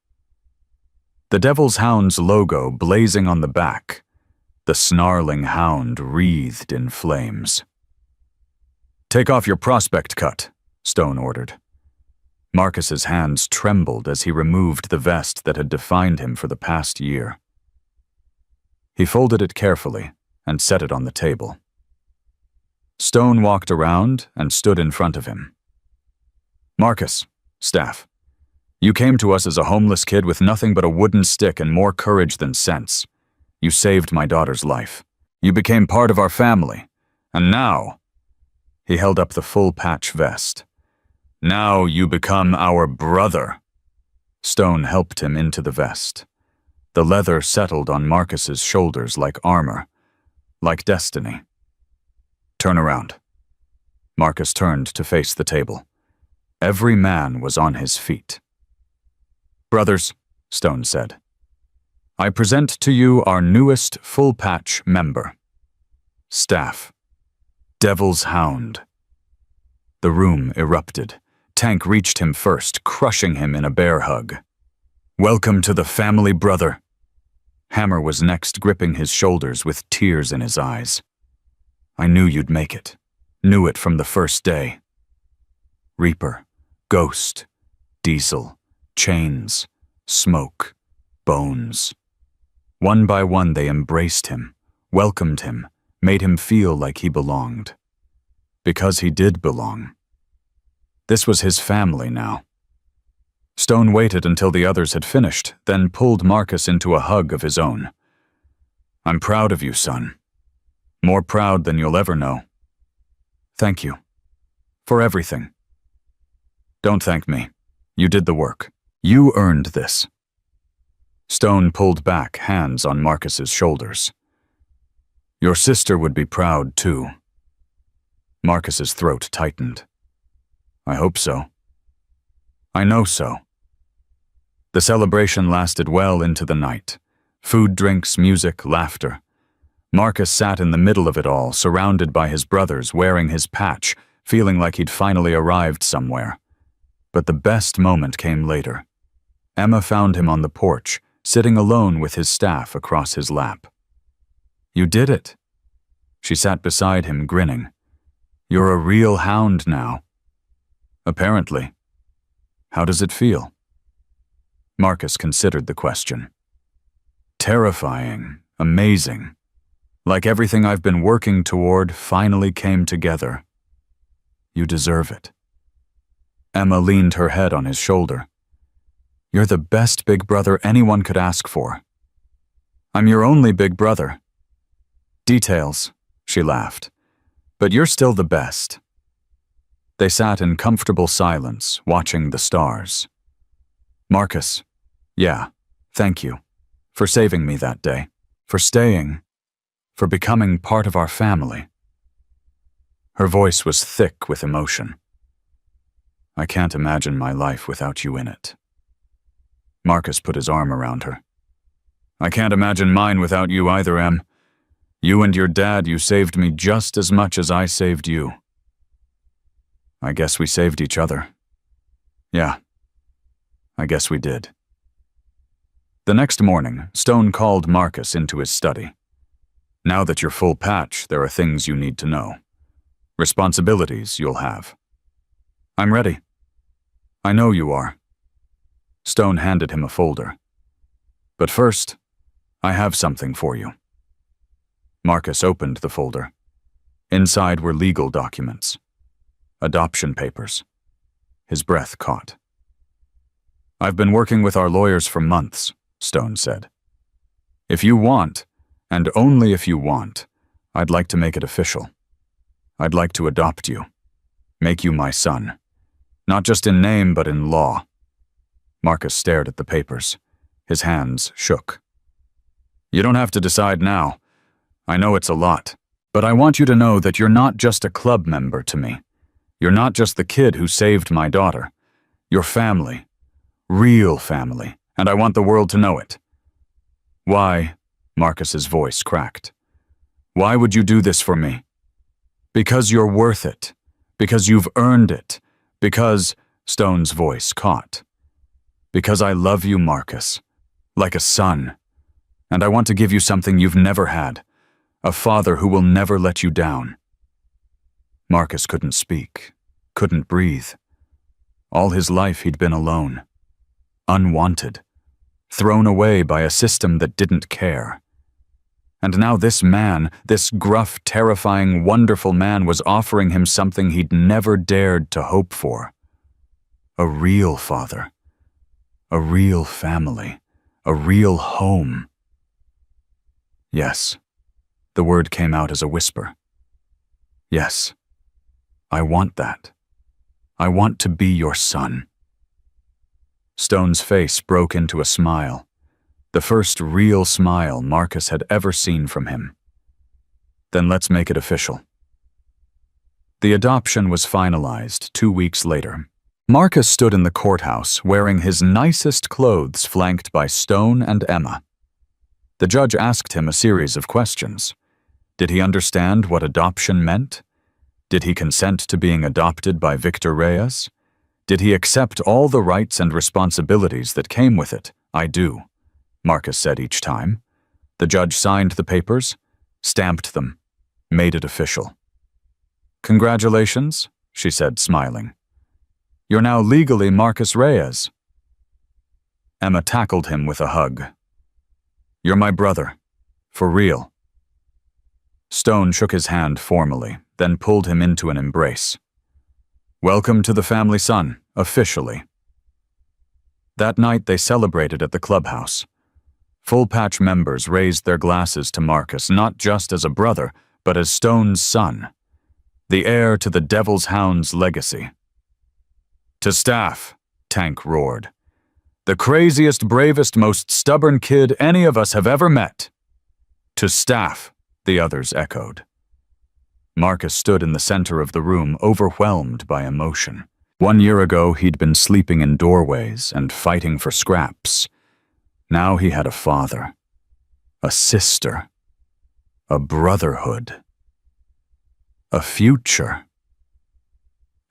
The Devil's Hound's logo blazing on the back. The snarling hound wreathed in flames. Take off your prospect cut, Stone ordered. Marcus's hands trembled as he removed the vest that had defined him for the past year. He folded it carefully and set it on the table. Stone walked around and stood in front of him. Marcus, Staff, you came to us as a homeless kid with nothing but a wooden stick and more courage than sense. You saved my daughter's life. You became part of our family. And now, he held up the full patch vest. Now you become our brother. Stone helped him into the vest. The leather settled on Marcus's shoulders like armor, like destiny. Turn around. Marcus turned to face the table. Every man was on his feet. Brothers, Stone said, I present to you our newest full-patch member. Staff. Devil's Hound. The room erupted. Tank reached him first, crushing him in a bear hug. Welcome to the family, brother. Hammer was next, gripping his shoulders with tears in his eyes. I knew you'd make it. Knew it from the first day. Reaper, Ghost, Diesel, chains, smoke, bones. One by one they embraced him, welcomed him, made him feel like he belonged. Because he did belong. This was his family now. Stone waited until the others had finished, then pulled Marcus into a hug of his own. I'm proud of you, son. More proud than you'll ever know. Thank you. For everything. Don't thank me. You did the work. You earned this. Stone pulled back, hands on Marcus's shoulders. Your sister would be proud, too. Marcus's throat tightened. I hope so. I know so. The celebration lasted well into the night. Food, drinks, music, laughter. Marcus sat in the middle of it all, surrounded by his brothers, wearing his patch, feeling like he'd finally arrived somewhere. But the best moment came later. Emma found him on the porch, sitting alone with his staff across his lap. You did it. She sat beside him, grinning. You're a real hound now. Apparently. How does it feel? Marcus considered the question. Terrifying, amazing. Like everything I've been working toward finally came together. You deserve it. Emma leaned her head on his shoulder. You're the best big brother anyone could ask for. I'm your only big brother. Details, she laughed. But you're still the best. They sat in comfortable silence, watching the stars. Marcus, yeah, thank you. For saving me that day. For staying. For becoming part of our family. Her voice was thick with emotion. I can't imagine my life without you in it. Marcus put his arm around her. I can't imagine mine without you either, Em. You and your dad, you saved me just as much as I saved you. I guess we saved each other. Yeah, I guess we did. The next morning, Stone called Marcus into his study. Now that you're full patch, there are things you need to know. Responsibilities you'll have. I'm ready. I know you are. Stone handed him a folder. But first, I have something for you. Marcus opened the folder. Inside were legal documents. Adoption papers. His breath caught. I've been working with our lawyers for months, Stone said. If you want, and only if you want, I'd like to make it official. I'd like to adopt you. Make you my son. Not just in name, but in law. Marcus stared at the papers. His hands shook. You don't have to decide now. I know it's a lot. But I want you to know that you're not just a club member to me. You're not just the kid who saved my daughter. You're family. Real family. And I want the world to know it. Why? Marcus's voice cracked. Why would you do this for me? Because you're worth it. Because you've earned it. Because, Stone's voice caught. Because I love you, Marcus. Like a son. And I want to give you something you've never had. A father who will never let you down. Marcus couldn't speak, couldn't breathe. All his life he'd been alone. Unwanted. Thrown away by a system that didn't care. And now this man, this gruff, terrifying, wonderful man was offering him something he'd never dared to hope for. A real father. A real family. A real home. Yes. The word came out as a whisper. Yes. I want that. I want to be your son. Stone's face broke into a smile. The first real smile Marcus had ever seen from him. Then let's make it official. The adoption was finalized 2 weeks later. Marcus stood in the courthouse wearing his nicest clothes flanked by Stone and Emma. The judge asked him a series of questions. Did he understand what adoption meant? Did he consent to being adopted by Victor Reyes? Did he accept all the rights and responsibilities that came with it? I do, Marcus said each time. The judge signed the papers, stamped them, made it official. Congratulations, she said, smiling. You're now legally Marcus Reyes. Emma tackled him with a hug. You're my brother, for real. Stone shook his hand formally, then pulled him into an embrace. Welcome to the family son, officially. That night they celebrated at the clubhouse. Full Patch members raised their glasses to Marcus not just as a brother, but as Stone's son, the heir to the Devil's Hound's legacy. To staff, Tank roared. The craziest, bravest, most stubborn kid any of us have ever met. To staff, the others echoed. Marcus stood in the center of the room, overwhelmed by emotion. 1 year ago, he'd been sleeping in doorways and fighting for scraps. Now he had a father, a sister, a brotherhood, a future.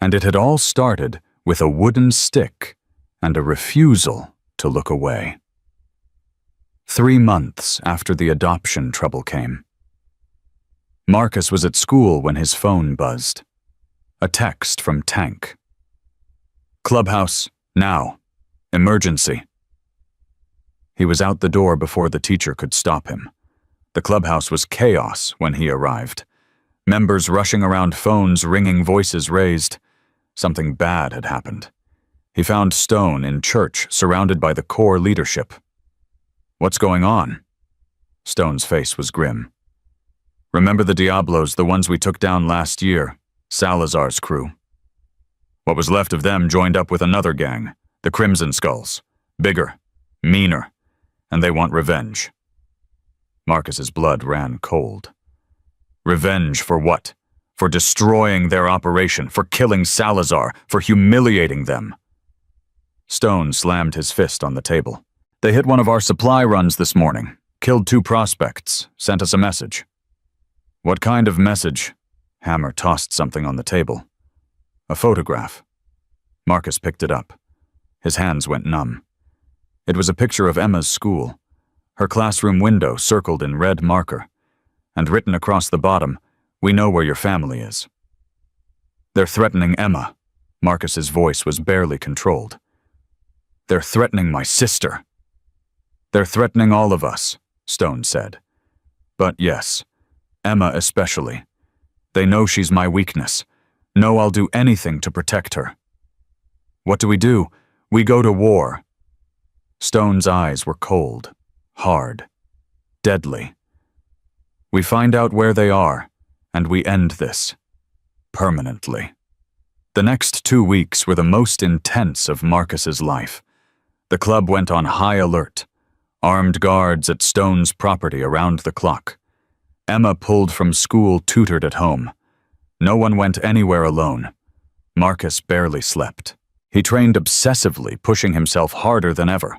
And it had all started with a wooden stick and a refusal to look away. 3 months after the adoption trouble came. Marcus was at school when his phone buzzed. A text from Tank. Clubhouse, now. Emergency. He was out the door before the teacher could stop him. The clubhouse was chaos when he arrived. Members rushing around phones, ringing, voices raised. Something bad had happened. He found Stone in church, surrounded by the core leadership. What's going on? Stone's face was grim. Remember the Diablos, the ones we took down last year, Salazar's crew. What was left of them joined up with another gang, the Crimson Skulls. Bigger, meaner, and they want revenge. Marcus's blood ran cold. Revenge for what? For destroying their operation, for killing Salazar, for humiliating them. Stone slammed his fist on the table. They hit one of our supply runs this morning, killed 2 prospects, sent us a message. What kind of message? Hammer tossed something on the table. A photograph. Marcus picked it up. His hands went numb. It was a picture of Emma's school, her classroom window circled in red marker, and written across the bottom, "We know where your family is." They're threatening Emma. Marcus's voice was barely controlled. They're threatening my sister. They're threatening all of us, Stone said. But yes, Emma especially. They know she's my weakness. Know I'll do anything to protect her. What do? We go to war. Stone's eyes were cold, hard, deadly. We find out where they are, and we end this. Permanently. The next 2 weeks were the most intense of Marcus's life. The club went on high alert. Armed guards at Stone's property around the clock. Emma pulled from school tutored at home. No one went anywhere alone. Marcus barely slept. He trained obsessively, pushing himself harder than ever.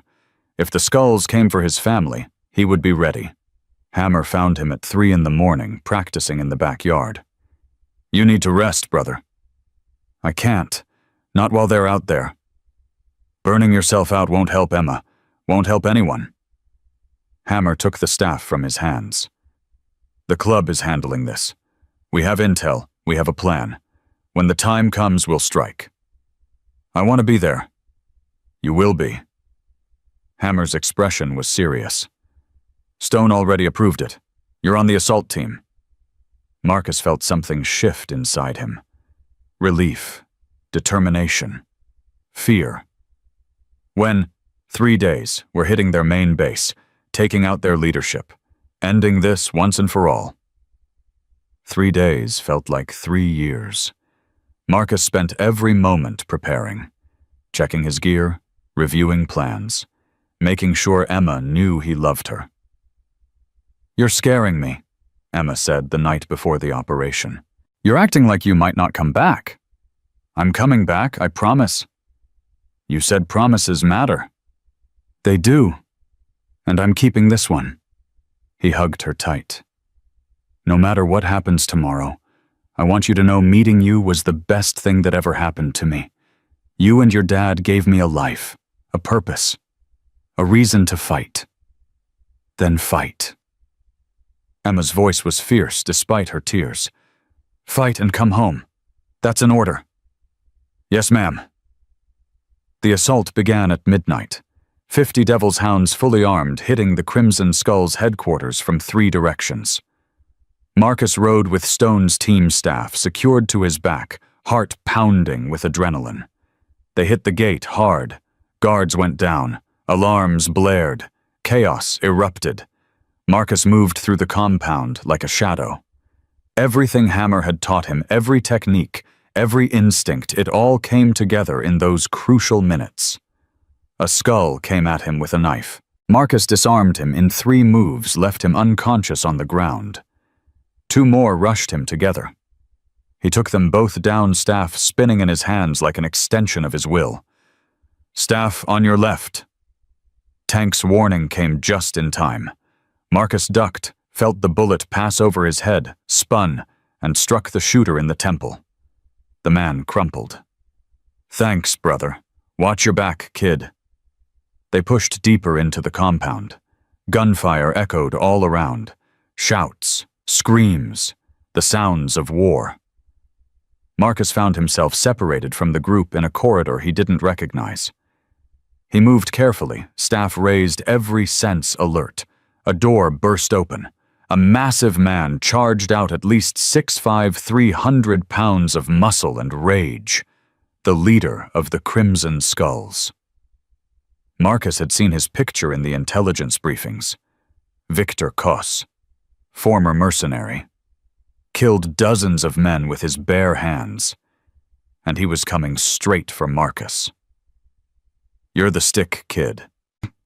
If the skulls came for his family, he would be ready. Hammer found him at 3 in the morning, practicing in the backyard. "You need to rest, brother." "I can't. Not while they're out there." "Burning yourself out won't help Emma. Won't help anyone." Hammer took the staff from his hands. "The club is handling this. We have intel. We have a plan. When the time comes, we'll strike." "I want to be there." "You will be." Hammer's expression was serious. "Stone already approved it. You're on the assault team." Marcus felt something shift inside him. Relief, determination, fear. When 3 days were hitting their main base, taking out their leadership, ending this once and for all. 3 days felt like 3 years. Marcus spent every moment preparing, checking his gear, reviewing plans, making sure Emma knew he loved her. "You're scaring me," Emma said the night before the operation. "You're acting like you might not come back." "I'm coming back, I promise." "You said promises matter." "They do. And I'm keeping this one." He hugged her tight. "No matter what happens tomorrow, I want you to know meeting you was the best thing that ever happened to me. You and your dad gave me a life, a purpose, a reason to fight. Then fight." Emma's voice was fierce despite her tears. "Fight and come home. That's an order." "Yes, ma'am." The assault began at midnight. 50 Devil's Hounds fully armed, hitting the Crimson Skull's headquarters from 3 directions. Marcus rode with Stone's team staff, secured to his back, heart pounding with adrenaline. They hit the gate hard. Guards went down. Alarms blared. Chaos erupted. Marcus moved through the compound like a shadow. Everything Hammer had taught him, every technique, every instinct, it all came together in those crucial minutes. A skull came at him with a knife. Marcus disarmed him in 3 moves, left him unconscious on the ground. 2 more rushed him together. He took them both down, staff spinning in his hands like an extension of his will. "Staff on your left." Tank's warning came just in time. Marcus ducked, felt the bullet pass over his head, spun, and struck the shooter in the temple. The man crumpled. "Thanks, brother. Watch your back, kid." They pushed deeper into the compound. Gunfire echoed all around. Shouts, screams, the sounds of war. Marcus found himself separated from the group in a corridor he didn't recognize. He moved carefully, staff raised, every sense alert. A door burst open. A massive man charged out, at least 6'5", 300 pounds of muscle and rage. The leader of the Crimson Skulls. Marcus had seen his picture in the intelligence briefings. Victor Koss, former mercenary. Killed dozens of men with his bare hands. And he was coming straight for Marcus. "You're the stick, kid."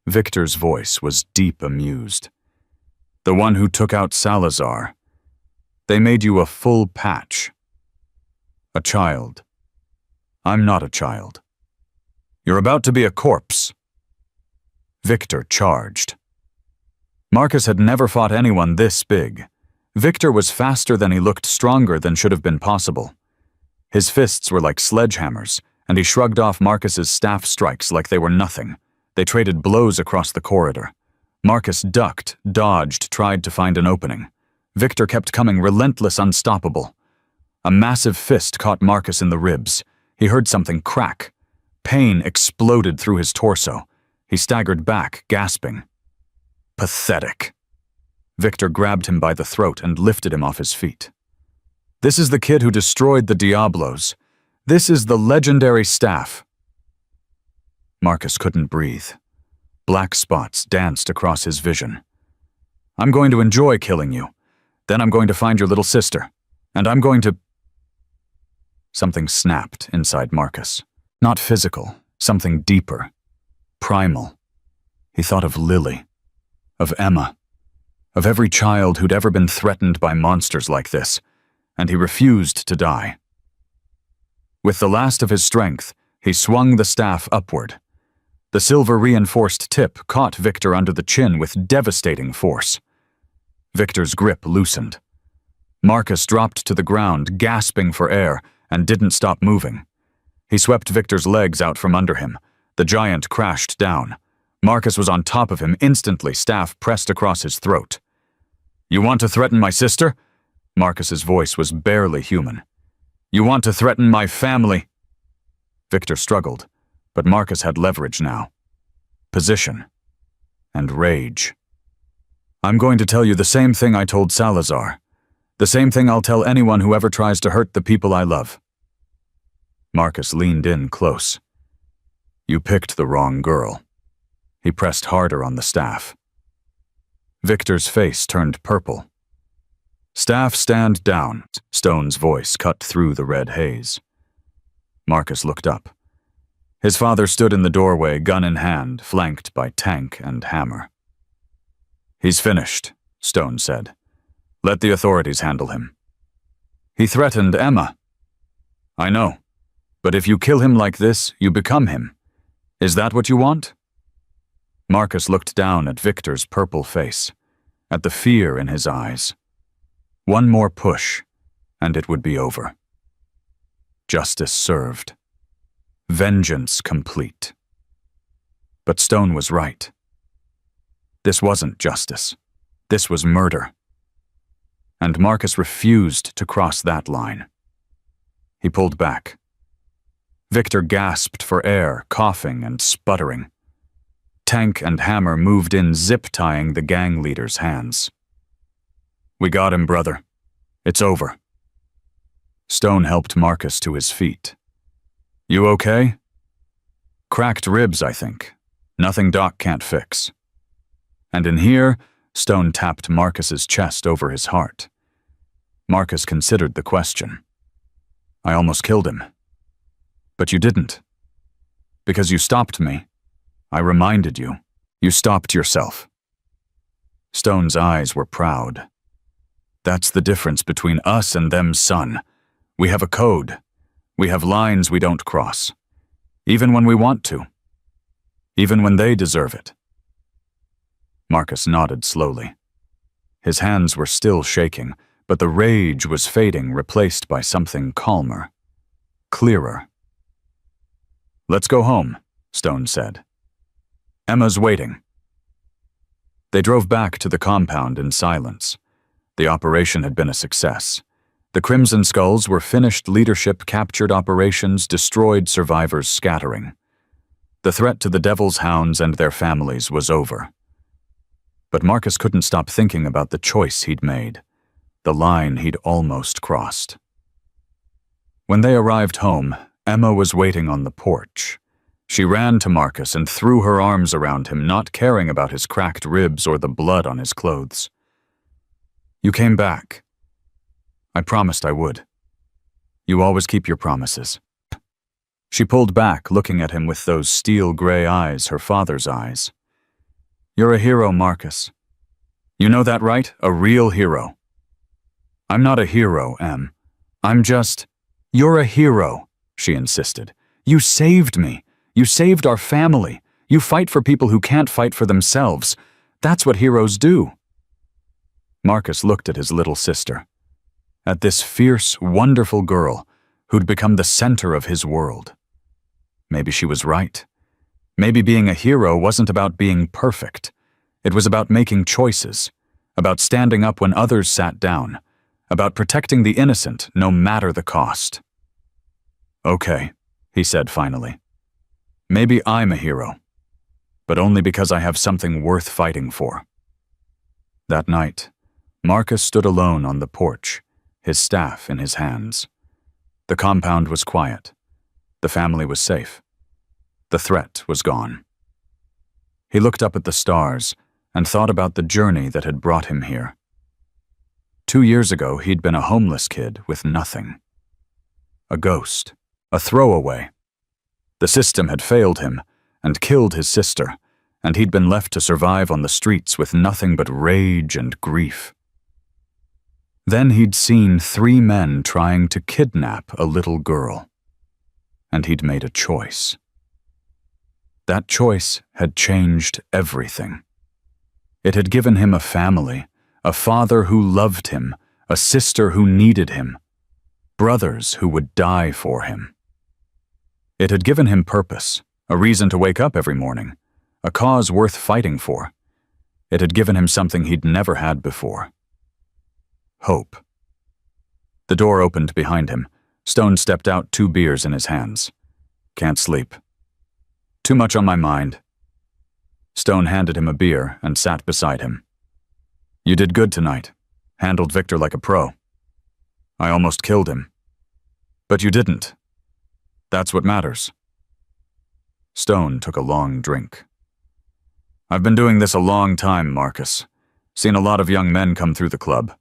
Victor's voice was deep amused. "The one who took out Salazar. They made you a full patch. A child. I'm not a child. You're about to be a corpse." Victor charged. Marcus had never fought anyone this big. Victor was faster than he looked, stronger than should have been possible. His fists were like sledgehammers, and he shrugged off Marcus's staff strikes like they were nothing. They traded blows across the corridor. Marcus ducked, dodged, tried to find an opening. Victor kept coming, relentless, unstoppable. A massive fist caught Marcus in the ribs. He heard something crack. Pain exploded through his torso. He staggered back, gasping. Pathetic. Victor grabbed him by the throat and lifted him off his feet. "This is the kid who destroyed the Diablos. This is the legendary staff." Marcus couldn't breathe. Black spots danced across his vision. "I'm going to enjoy killing you. Then I'm going to find your little sister. And I'm going to..." Something snapped inside Marcus. Not physical, something deeper, primal. He thought of Lily, of Emma, of every child who'd ever been threatened by monsters like this, and he refused to die. With the last of his strength, he swung the staff upward. The silver-reinforced tip caught Victor under the chin with devastating force. Victor's grip loosened. Marcus dropped to the ground, gasping for air, and didn't stop moving. He swept Victor's legs out from under him. The giant crashed down. Marcus was on top of him instantly, staff pressed across his throat. "You want to threaten my sister?" Marcus's voice was barely human. "You want to threaten my family?" Victor struggled, but Marcus had leverage now. Position. And rage. "I'm going to tell you the same thing I told Salazar. The same thing I'll tell anyone who ever tries to hurt the people I love." Marcus leaned in close. "You picked the wrong girl." He pressed harder on the staff. Victor's face turned purple. "Staff, stand down," Stone's voice cut through the red haze. Marcus looked up. His father stood in the doorway, gun in hand, flanked by tank and hammer. "He's finished," Stone said. "Let the authorities handle him." "He threatened Emma." "I know, but if you kill him like this, you become him. Is that what you want?" Marcus looked down at Victor's purple face, at the fear in his eyes. One more push, and it would be over. Justice served. Vengeance complete. But Stone was right. This wasn't justice. This was murder. And Marcus refused to cross that line. He pulled back. Victor gasped for air, coughing and sputtering. Tank and hammer moved in, zip-tying the gang leader's hands. "We got him, brother. It's over." Stone helped Marcus to his feet. "You okay?" "Cracked ribs, I think. Nothing Doc can't fix." And in here, Stone tapped Marcus's chest over his heart. Marcus considered the question. "I almost killed him." "But you didn't. Because you stopped me. I reminded you. You stopped yourself." Stone's eyes were proud. "That's the difference between us and them, son. We have a code. We have lines we don't cross. Even when we want to. Even when they deserve it." Marcus nodded slowly. His hands were still shaking, but the rage was fading, replaced by something calmer, clearer. "Let's go home," Stone said. "Emma's waiting." They drove back to the compound in silence. The operation had been a success. The Crimson Skulls were finished leadership, captured operations, destroyed survivors scattering. The threat to the Devil's Hounds and their families was over. But Marcus couldn't stop thinking about the choice he'd made, the line he'd almost crossed. When they arrived home, Emma was waiting on the porch. She ran to Marcus and threw her arms around him, not caring about his cracked ribs or the blood on his clothes. "You came back. I promised I would. You always keep your promises." She pulled back, looking at him with those steel-gray eyes, her father's eyes. "You're a hero, Marcus. You know that, right? A real hero." "I'm not a hero, Em. I'm just—" "You're a hero," she insisted. "You saved me. You saved our family. You fight for people who can't fight for themselves. That's what heroes do." Marcus looked at his little sister, at this fierce, wonderful girl who'd become the center of his world. Maybe she was right. Maybe being a hero wasn't about being perfect. It was about making choices, about standing up when others sat down, about protecting the innocent no matter the cost. "Okay," he said finally. "Maybe I'm a hero, but only because I have something worth fighting for." That night, Marcus stood alone on the porch, his staff in his hands. The compound was quiet. The family was safe. The threat was gone. He looked up at the stars and thought about the journey that had brought him here. 2 years ago, he'd been a homeless kid with nothing. a ghost, a throwaway. The system had failed him and killed his sister, and he'd been left to survive on the streets with nothing but rage and grief. Then he'd seen 3 men trying to kidnap a little girl, and he'd made a choice. That choice had changed everything. It had given him a family, a father who loved him, a sister who needed him, brothers who would die for him. It had given him purpose, a reason to wake up every morning, a cause worth fighting for. It had given him something he'd never had before. Hope. The door opened behind him. Stone stepped out, 2 beers in his hands. Can't sleep. Too much on my mind. Stone handed him a beer and sat beside him. You did good tonight. Handled Victor like a pro. I almost killed him. But you didn't. That's what matters. Stone took a long drink. I've been doing this a long time, Marcus. Seen a lot of young men come through the club.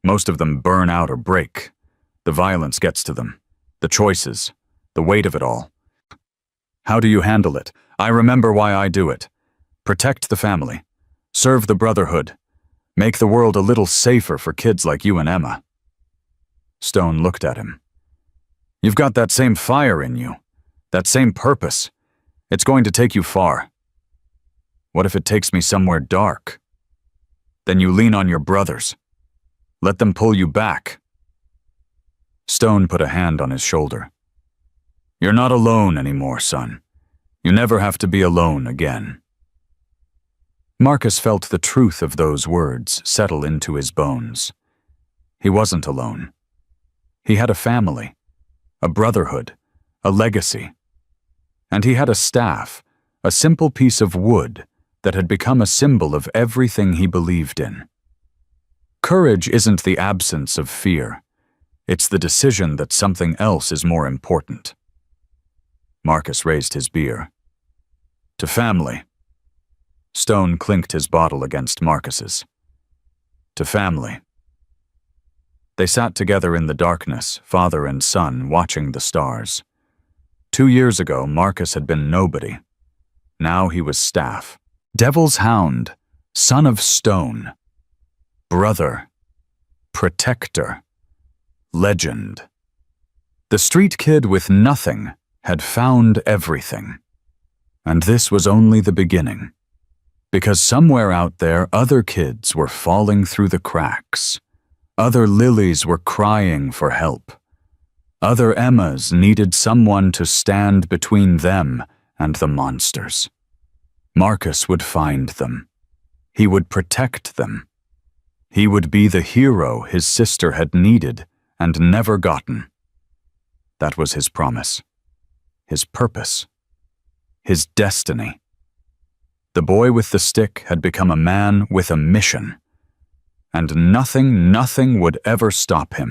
Most of them burn out or break. The violence gets to them. The choices. The weight of it all. How do you handle it? I remember why I do it. Protect the family. Serve the brotherhood. Make the world a little safer for kids like you and Emma. Stone looked at him. You've got that same fire in you. That same purpose. It's going to take you far. What if it takes me somewhere dark? Then you lean on your brothers. Let them pull you back. Stone put a hand on his shoulder. You're not alone anymore, son. You never have to be alone again. Marcus felt the truth of those words settle into his bones. He wasn't alone. He had a family, a brotherhood, a legacy. And he had a staff, a simple piece of wood that had become a symbol of everything he believed in. Courage isn't the absence of fear. It's the decision that something else is more important. Marcus raised his beer. To family. Stone clinked his bottle against Marcus's. To family. They sat together in the darkness, father and son, watching the stars. 2 years ago, Marcus had been nobody. Now he was staff. Devil's hound, son of stone. Brother. Protector. Legend. The street kid with nothing had found everything. And this was only the beginning. Because somewhere out there, other kids were falling through the cracks. Other Lilies were crying for help. Other Emmas needed someone to stand between them and the monsters. Marcus would find them. He would protect them. He would be the hero his sister had needed and never gotten. That was his promise, his purpose, his destiny. The boy with the stick had become a man with a mission, and nothing would ever stop him.